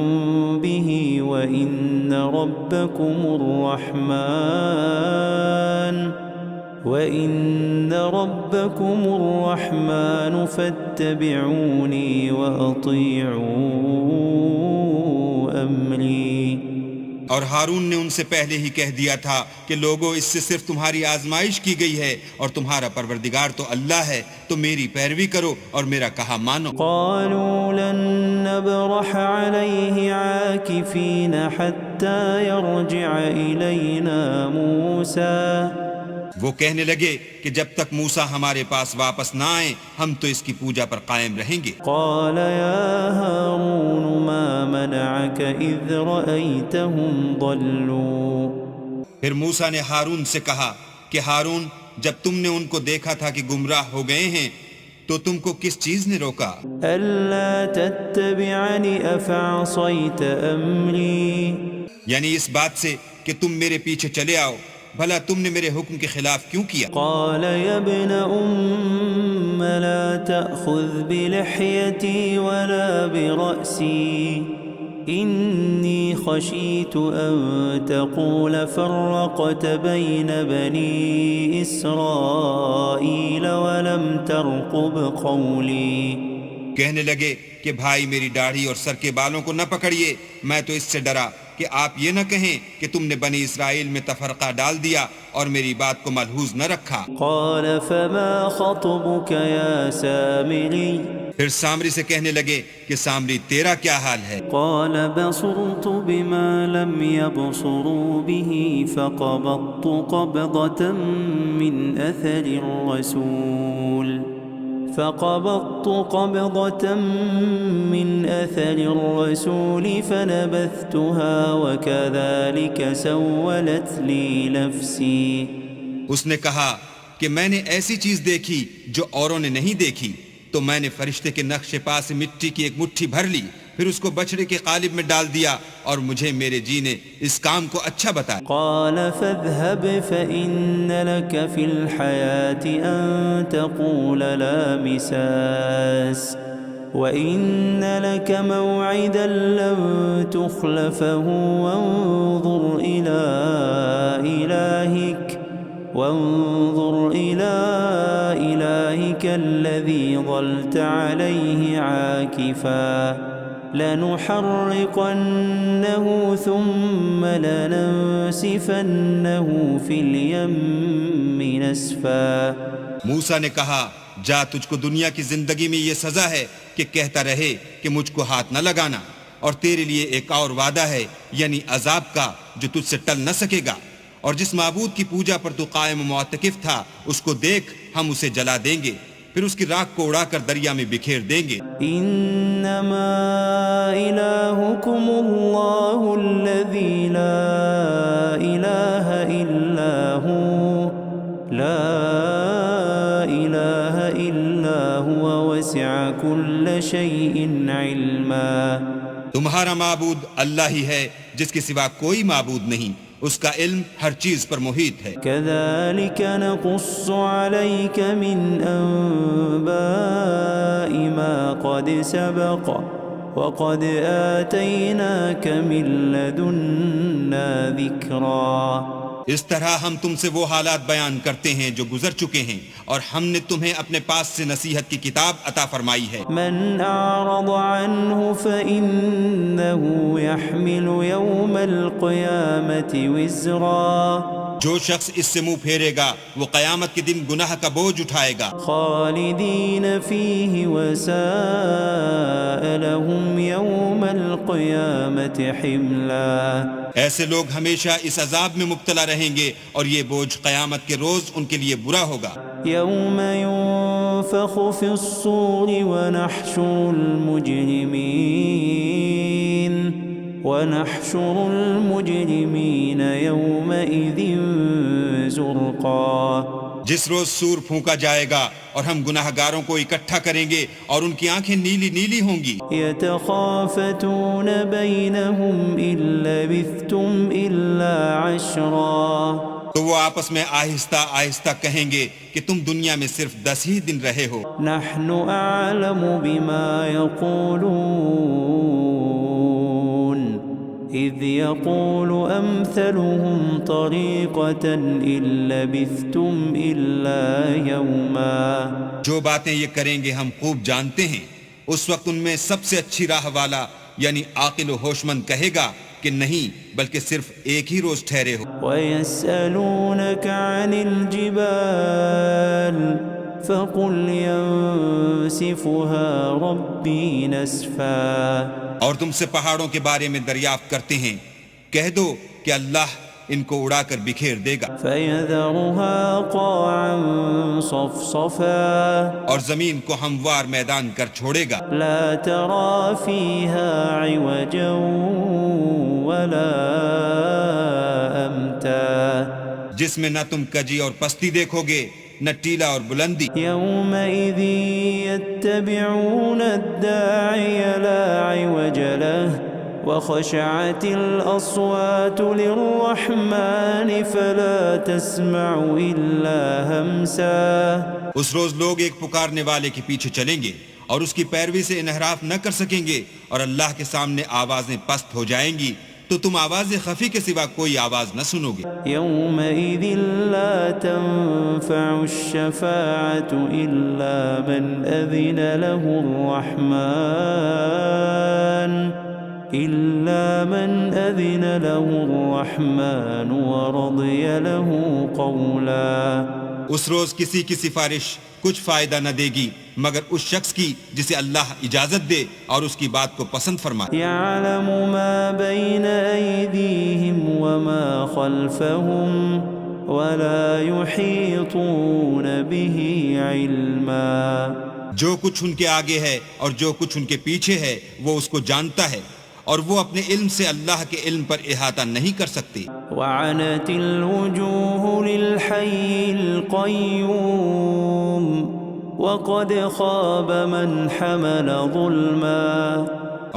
بِهِ وَإِنَّ رَبَّكُمُ الرَّحْمَنُ فَاتَّبِعُونِي وَأَطِيعُوا أَمْرِي۔ اور ہارون نے ان سے پہلے ہی کہہ دیا تھا کہ لوگوں، اس سے صرف تمہاری آزمائش کی گئی ہے اور تمہارا پروردگار تو اللہ ہے، تو میری پیروی کرو اور میرا کہا مانو۔ قالوا لن نبرح عليه عاكفين حتى يرجع إلينا موسى۔ وہ کہنے لگے کہ جب تک موسیٰ ہمارے پاس واپس نہ آئیں ہم تو اس کی پوجا پر قائم رہیں گے۔ قال يا هارون ما منعك إذ رأيتهم ضلوا۔ پھر موسیٰ نے ہارون سے کہا کہ ہارون، جب تم نے ان کو دیکھا تھا کہ گمراہ ہو گئے ہیں تو تم کو کس چیز نے روکا؟ ألا تتبعني أفعصيت أمري۔ یعنی اس بات سے کہ تم میرے پیچھے چلے آؤ، بھلا تم نے میرے حکم کے خلاف کیوں کیا؟ قال يا ابن أم لا تأخذ بلحيتي ولا برأسي إني خشيت أن تقول فرقت بين بني إسرائيل ولم ترقب قولي۔ کہنے لگے کہ بھائی میری داڑھی اور سر کے بالوں کو نہ پکڑیے، میں تو اس سے ڈرا کہ آپ یہ نہ کہیں کہ تم نے بنی اسرائیل میں تفرقہ ڈال دیا اور میری بات کو ملحوظ نہ رکھا۔ قال فما خطبك يا سامري۔ پھر سامری سے کہنے لگے کہ سامری تیرا کیا حال ہے؟ قال بصرت بما لم يبصروا به فقبضت قبضة من أثر الرسول فنبذتها وكذلك سولت لي نفسي۔ اس نے کہا کہ میں نے ایسی چیز دیکھی جو اوروں نے نہیں دیکھی، تو میں نے فرشتے کے نقش پا سے مٹی کی ایک مٹھی بھر لی، پھر اس کو بچڑے کے قالب میں ڈال دیا اور مجھے میرے جی نے اس کام کو اچھا بتایا۔ قال فاذهب فإن لك في الحياة أن تقول لا مساس وإن لك موعدا لن تخلفه وانظر إلى إلهك الذي ظلت عليه عاكفا لنحرقنه ثم لننسفنه في اليم نسفا۔ موسیٰ نے کہا جا، تجھ کو دنیا کی زندگی میں یہ سزا ہے کہ کہتا رہے کہ مجھ کو ہاتھ نہ لگانا، اور تیرے لیے ایک اور وعدہ ہے، یعنی عذاب کا جو تجھ سے ٹل نہ سکے گا، اور جس معبود کی پوجا پر تو قائم و معتکف تھا اس کو دیکھ، ہم اسے جلا دیں گے، پھر اس کی راکھ کو اڑا کر دریا میں بکھیر دیں گے۔ انما الہکم اللہ الذی لا الہ الا هو وسع كل شیء علما۔ تمہارا معبود اللہ ہی ہے جس کے سوا کوئی معبود نہیں، اس کا علم ہر چیز پر محیط ہے۔ كذلك نقص عليك من أنباء ما قد سبق وقد آتيناك من لدنا ذكرا۔ اس طرح ہم تم سے وہ حالات بیان کرتے ہیں جو گزر چکے ہیں، اور ہم نے تمہیں اپنے پاس سے نصیحت کی کتاب عطا فرمائی ہے۔ من أعرض عنه فإنه يحمل يوم القيامة وزرا جو شخص اس سے منہ پھیرے گا وہ قیامت کے دن گناہ کا بوجھ اٹھائے گا۔ خالدين فيه وساء لهم يوم القيامة حملا ایسے لوگ ہمیشہ اس عذاب میں مبتلا رہیں گے اور یہ بوجھ قیامت کے روز ان کے لیے برا ہوگا۔ يوم ينفخ في الصور ونحشر المجرمين يومئذ زرقا جس روز سور پھونکا جائے گا اور ہم گناہ گاروں کو اکٹھا کریں گے اور ان کی آنکھیں نیلی نیلی ہوں گی۔ يتخافتون بينهم إن لبثتم إلا عشرا تو وہ آپس میں آہستہ آہستہ کہیں گے کہ تم دنیا میں صرف 10 ہی دن رہے ہو۔ نحن أعلم بما يقولون إذ يقول أمثلهم طريقة إن لبثتم إلا يوما جو باتیں یہ کریں گے ہم خوب جانتے ہیں، اس وقت ان میں سب سے اچھی راہ والا یعنی عاقل و ہوش مند کہے گا کہ نہیں بلکہ صرف ایک ہی روز ٹھہرے ہو۔ وَيَسْأَلُونَكَ عَنِ الْجِبَالِ فَقُلْ يَنسِفُهَا رَبِّي نَسْفًا اور تم سے پہاڑوں کے بارے میں دریافت کرتے ہیں، کہہ دو کہ اللہ ان کو اڑا کر بکھیر دے گا۔ فَيَذَرُهَا قَاعًا صَفْصَفًا اور زمین کو ہموار میدان کر چھوڑے گا۔ لَا تَرَى فِيهَا عِوَجًا وَلَا أَمْتًا جس میں نہ تم کجی اور پستی دیکھو گے نہ ٹیلا اور بلندی۔ يَوْمَئِذٍ يَتَّبِعُونَ الدَّاعِيَ لَا عِوَجَ لَهُ وَخَشَعَتِ الْأَصْوَاتُ لِلرَّحْمَنِ فَلَا تَسْمَعُ إِلَّا هَمْسًا اس روز لوگ ایک پکارنے والے کے پیچھے چلیں گے اور اس کی پیروی سے انحراف نہ کر سکیں گے، اور اللہ کے سامنے آوازیں پست ہو جائیں گی تو تم آواز خفی کے سوا کوئی آواز نہ سنو گے۔ يَوْمَئِذٍ لَا تَنفَعُ الشَّفَاعَةُ إِلَّا مَنْ أَذِنَ لَهُ الرَّحْمَنُ وَرَضِيَ لَهُ قَوْلًا اس روز کسی کی سفارش کچھ فائدہ نہ دے گی مگر اس شخص کی جسے اللہ اجازت دے اور اس کی بات کو پسند فرمائے۔ يَعْلَمُ مَا بَيْنَ أَيْدِيهِمْ وَمَا خَلْفَهُمْ وَلَا يُحِيطُونَ بِهِ عِلْمًا جو کچھ ان کے آگے ہے اور جو کچھ ان کے پیچھے ہے وہ اس کو جانتا ہے، اور وہ اپنے علم سے اللہ کے علم پر احاطہ نہیں کر سکتی۔ وعنت الوجوه للحي القيوم وقد خاب من حمل ظلما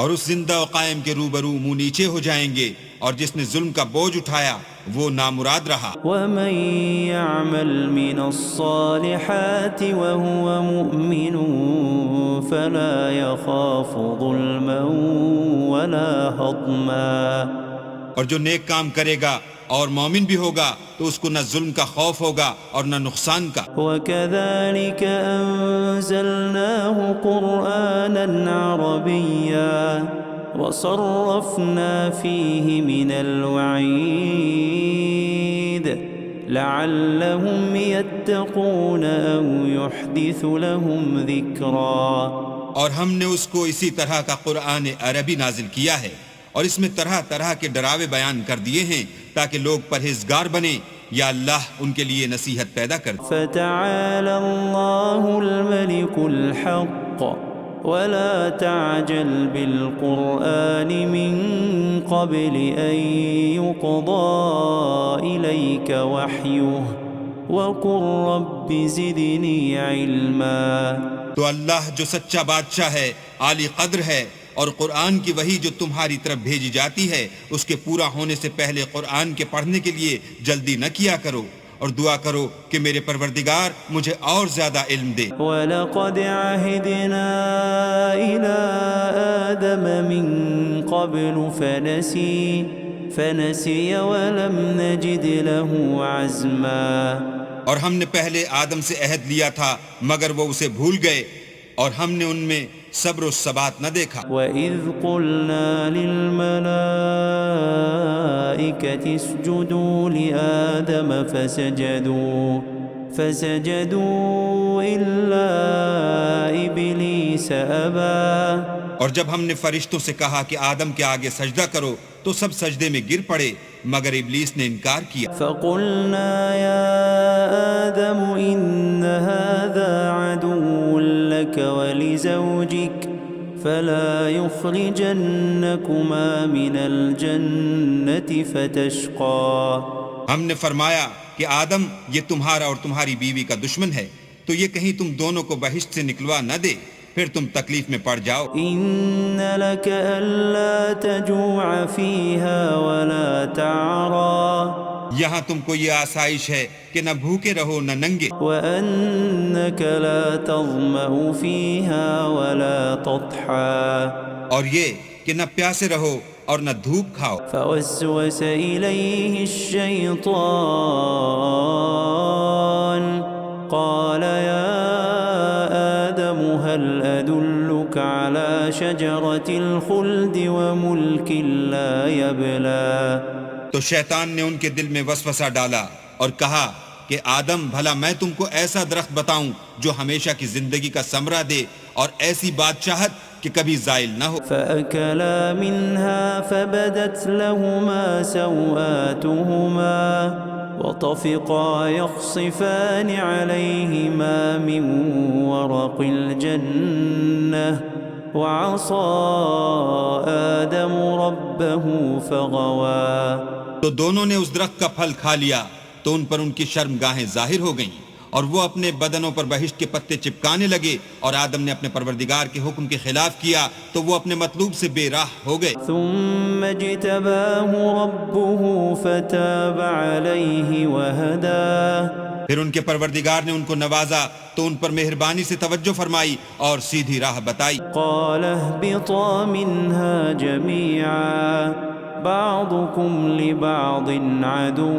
اور اس زندہ و قائم کے روبرو منہ نیچے ہو جائیں گے، اور جس نے ظلم کا بوجھ اٹھایا وہ نامراد رہا۔ ومن يعمل من الصالحات وهو مؤمن فلا يخاف ظلما ولا هضما اور جو نیک کام کرے گا اور مومن بھی ہوگا تو اس کو نہ ظلم کا خوف ہوگا اور نہ نقصان کا۔ وَكَذَلِكَ أَنزَلْنَاهُ قُرْآنًا عَرَبِيًّا وَصَرَّفْنَا فِيهِ مِنَ الْوَعِيدِ لَعَلَّهُمْ يَتَّقُونَ أَوْ يُحْدِثُ لَهُمْ ذِكْرًا اور ہم نے اس کو اسی طرح کا قرآن عربی نازل کیا ہے، اور اس میں طرح طرح کے ڈراوے بیان کر دیے ہیں تاکہ لوگ پرہیزگار بنیں یا اللہ ان کے لیے نصیحت پیدا کر دے۔ فَتَعَالَى اللَّهُ الْمَلِكُ الْحَقُّ وَلَا تَعْجَلْ بِالْقُرْآنِ مِنْ قَبْلِ أَنْ يُقْضَى إِلَيْكَ وَحْيُهُ وَقُلْ رَبِّ زِدْنِي عِلْمًا تو اللہ جو سچا بادشاہ ہے، عالی قدر ہے، اور قرآن کی وحی جو تمہاری طرف بھیجی جاتی ہے اس کے پورا ہونے سے پہلے قرآن کے پڑھنے کے لیے جلدی نہ کیا کرو، اور دعا کرو کہ میرے پروردگار مجھے اور زیادہ علم دے۔ وَلَقَدْ عَهِدْنَا إِلَىٰ آدَمَ مِن قَبْلُ فنسي ولم نجد له عزما اور ہم نے پہلے آدم سے عہد لیا تھا مگر وہ اسے بھول گئے اور ہم نے ان میں صبر و ثبات نہ دیکھا۔ وَإِذْ قُلْنَا لِلْمَلَائِكَةِ اسْجُدُوا لِآدَمَ فَسَجَدُوا إِلَّا إِبْلِيسَ أَبَى۔ اور جب ہم نے فرشتوں سے کہا کہ آدم کے آگے سجدہ کرو تو سب سجدے میں گر پڑے مگر ابلیس نے انکار کیا۔ فَقُلْنَا يَا آدَمُ إِنَّ هَذَا عَدُوٌّ لَكَ وَلِزَوْجِكَ فَلَا يُخْرِجَنَّكُمَا مِنَ الْجَنَّةِ فَتَشْقَى۔ ہم نے فرمایا کہ آدم یہ تمہارا اور تمہاری بیوی کا دشمن ہے تو یہ کہیں تم دونوں کو بہشت سے نکلوا نہ دے پھر تم تکلیف میں پڑ جاؤ۔ إِنَّ لَكَ أَلَّا تَجُوعَ فِيهَا وَلَا تَعْرَى۔ یہاں تم کو یہ آسائش ہے کہ نہ بھوکے رہو نہ ننگے، وَأَنَّكَ لَا تَظْمَأُ فِيهَا وَلَا تَضْحَى۔ اور یہ کہ نہ پیاسے رہو اور نہ دھوپ کھاؤ۔ فوسوس إليه الشيطان قال يا آدم هل أدلك على شجرة الخلد وملك لا يبلى۔ تو شیطان نے ان کے دل میں وسوسہ ڈالا اور کہا کہ آدم بھلا میں تم کو ایسا درخت بتاؤں جو ہمیشہ کی زندگی کا ثمرہ دے اور ایسی بادشاہت کہ کبھی زائل نہ ہو۔ فأكلا منها فبدت لهما سوآتهما وطفقا يخصفان عليهما من ورق الجنة وعصى آدم ربه فغوى۔ تو دونوں نے اس درخت کا پھل کھا لیا تو ان پر ان کی شرمگاہیں ظاہر ہو گئیں اور وہ اپنے بدنوں پر بہشت کے پتے چپکانے لگے اور آدم نے اپنے پروردگار کے حکم کے خلاف کیا تو وہ اپنے مطلوب سے بے راہ ہو گئے۔ ثم اجتباه ربه فتاب عليه وهدى۔ پھر ان کے پروردگار نے ان کو نوازا تو ان پر مہربانی سے توجہ فرمائی اور سیدھی راہ بتائی۔ قال اهبطا منها جميعا بعضكم لبعض عدو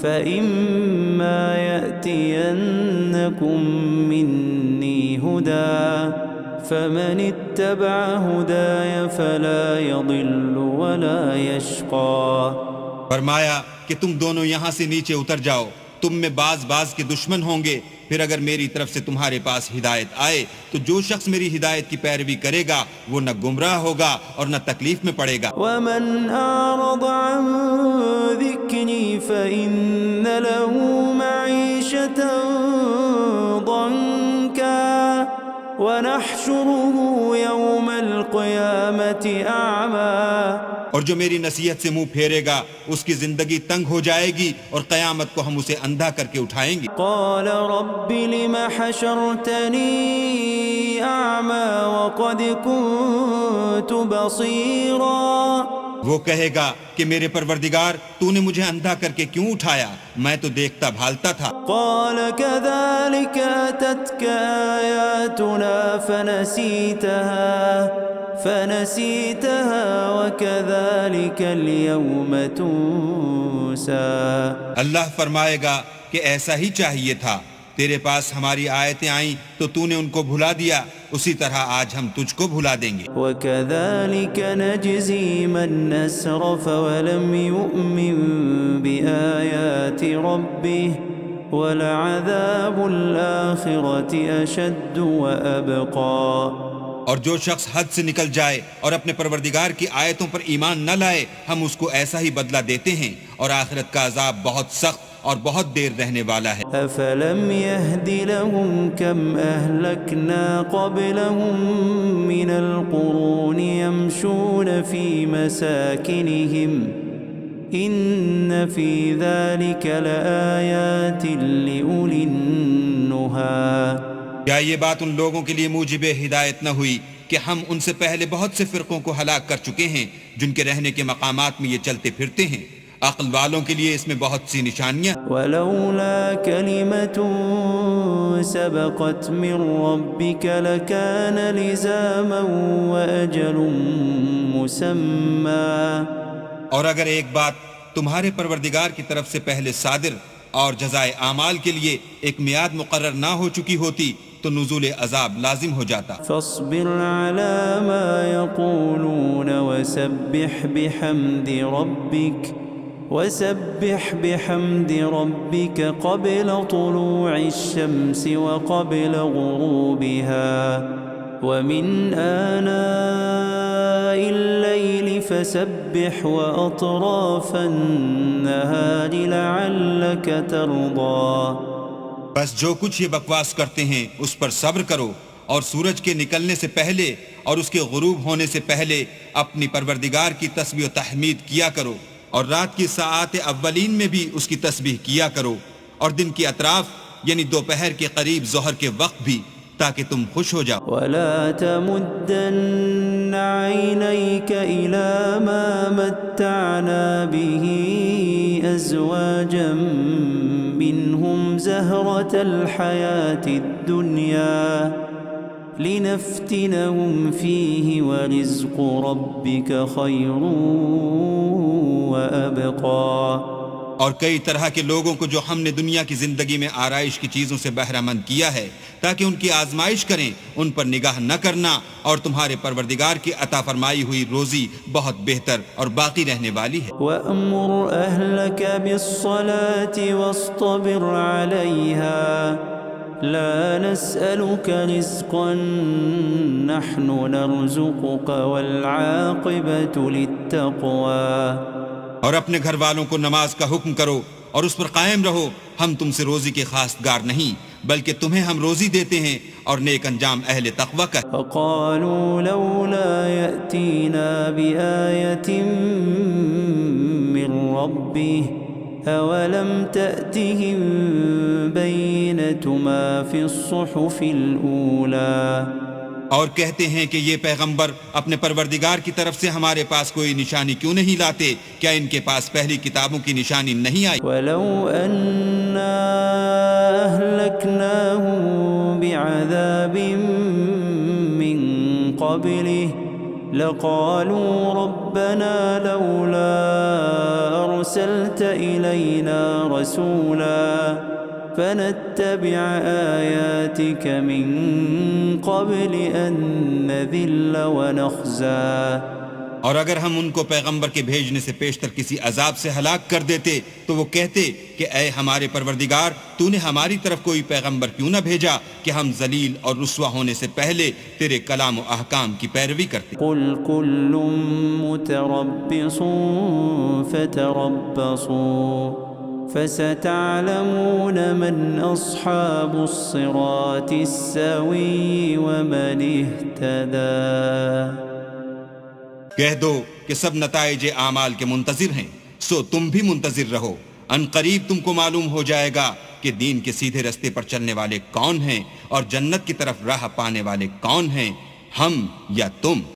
فإما يأتينكم مني هدى فمن اتبع هداي فلا يضل ولا يشقى۔ فرمایا کہ تم دونوں یہاں سے نیچے اتر جاؤ، تم میں بعض کے دشمن ہوں گے، پھر اگر میری طرف سے تمہارے پاس ہدایت آئے تو جو شخص میری ہدایت کی پیروی کرے گا وہ نہ گمراہ ہوگا اور نہ تکلیف میں پڑے گا۔ ومن أعرض عن ذكري فإن له معيشة ضنكا ونحشره يوم القيامة أعمى۔ اور جو میری نصیحت سے منہ پھیرے گا اس کی زندگی تنگ ہو جائے گی اور قیامت کو ہم اسے اندھا کر کے اٹھائیں گے۔ قال رب لم حشرتني أعمى وقد كنت بصيرا۔ وہ کہے گا کہ میرے پروردگار تو نے مجھے اندھا کر کے کیوں اٹھایا، میں تو دیکھتا بھالتا تھا۔ قال كذلك أتتك آياتنا فنسيتها وكذلك اليوم تنسى۔ اللہ فرمائے گا کہ ایسا ہی چاہیے تھا، تیرے پاس ہماری آیتیں آئیں تو تو نے ان کو بھلا دیا، اسی طرح آج ہم تجھ کو بھلا دیں گے۔ وكذلك نجزي من أسرف ولم يؤمن بآيات ربه ولعذاب الآخرة أشد وأبقى۔ اور جو شخص حد سے نکل جائے اور اپنے پروردگار کی آیتوں پر ایمان نہ لائے ہم اس کو ایسا ہی بدلہ دیتے ہیں اور آخرت کا عذاب بہت سخت اور بہت دیر رہنے والا ہے۔ أفلم يهد لهم كم أهلكنا قبلهم من القرون يمشون في مساكنهم إن في ذلك لآيات لأولي النهى۔ کیا یہ بات ان لوگوں کے لیے موجب ہدایت نہ ہوئی کہ ہم ان سے پہلے بہت سے فرقوں کو ہلاک کر چکے ہیں جن کے رہنے کے مقامات میں یہ چلتے پھرتے ہیں، عقل والوں کے لیے اس میں بہت سی نشانیاں۔ ولولا كلمة سبقت من ربك لكان لزاما وأجل مسمى۔ اور اگر ایک بات تمہارے پروردگار کی طرف سے پہلے صادر اور جزائے اعمال کے لیے ایک میعاد مقرر نہ ہو چکی ہوتی تو نزول عذاب لازم ہو جاتا. فاصبر على ما يقولون وسبح بحمد ربك قبل طلوع الشمس وقبل غروبها ومن آناء الليل فسبح وأطراف النهار لعلك ترضى. بس جو کچھ یہ بکواس کرتے ہیں اس پر صبر کرو اور سورج کے نکلنے سے پہلے اور اس کے غروب ہونے سے پہلے اپنی پروردگار کی تسبیح و تحمید کیا کرو اور رات کی ساعات اولین میں بھی اس کی تسبیح کیا کرو اور دن کی اطراف یعنی دوپہر کے قریب ظہر کے وقت بھی تاکہ تم خوش ہو جاؤ. ولا تمدن عينيك إلى ما متعنا به أزواجا منهم زهرة الحياة الدنيا لنفتنهم فيه ورزق ربك خير وأبقى. اور کئی طرح کے لوگوں کو جو ہم نے دنیا کی زندگی میں آرائش کی چیزوں سے بہرہ مند کیا ہے تاکہ ان کی آزمائش کریں، ان پر نگاہ نہ کرنا، اور تمہارے پروردگار کی عطا فرمائی ہوئی روزی بہت بہتر اور باقی رہنے والی ہے. وَأَمُرْ أَهْلَكَ بِالصَّلَاةِ وَاصْطَبِرْ عَلَيْهَا لَا نَسْأَلُكَ رِزْقًا نَحْنُ نَرْزُقُكَ وَالْعَاقِبَةُ لِلتَّقْوَى. اور اپنے گھر والوں کو نماز کا حکم کرو اور اس پر قائم رہو، ہم تم سے روزی کے خواستگار نہیں بلکہ تمہیں ہم روزی دیتے ہیں اور نیک انجام اہل تقوی کا. فقالوا لولا يأتينا بآية من ربه أولم تأتهم بينة ما في الصحف الأولى. اور کہتے ہیں کہ یہ پیغمبر اپنے پروردگار کی طرف سے ہمارے پاس کوئی نشانی کیوں نہیں لاتے؟ کیا ان کے پاس پہلی کتابوں کی نشانی نہیں آئی؟ وَلَوْ أَنَّا أَهْلَكْنَاهُمْ بِعَذَابٍ مِّن قَبْلِهِ لَقَالُوا رَبَّنَا لَوْلَا أَرْسَلْتَ إِلَيْنَا رَسُولًا فنتبع آياتك من قبل أن نذل ونخزى. اور اگر ہم ان کو پیغمبر کے بھیجنے سے پیشتر کسی عذاب سے ہلاک کر دیتے تو وہ کہتے کہ اے ہمارے پروردگار، تو نے ہماری طرف کوئی پیغمبر کیوں نہ بھیجا کہ ہم ذلیل اور رسوا ہونے سے پہلے تیرے کلام و احکام کی پیروی کرتے. قل كل متربص فتربصوا فستعلمون من أصحاب الصراط السوي ومن اهتدى. کہہ دو کہ سب نتائج اعمال کے منتظر ہیں، سو تم بھی منتظر رہو، ان قریب تم کو معلوم ہو جائے گا کہ دین کے سیدھے رستے پر چلنے والے کون ہیں اور جنت کی طرف راہ پانے والے کون ہیں، ہم یا تم.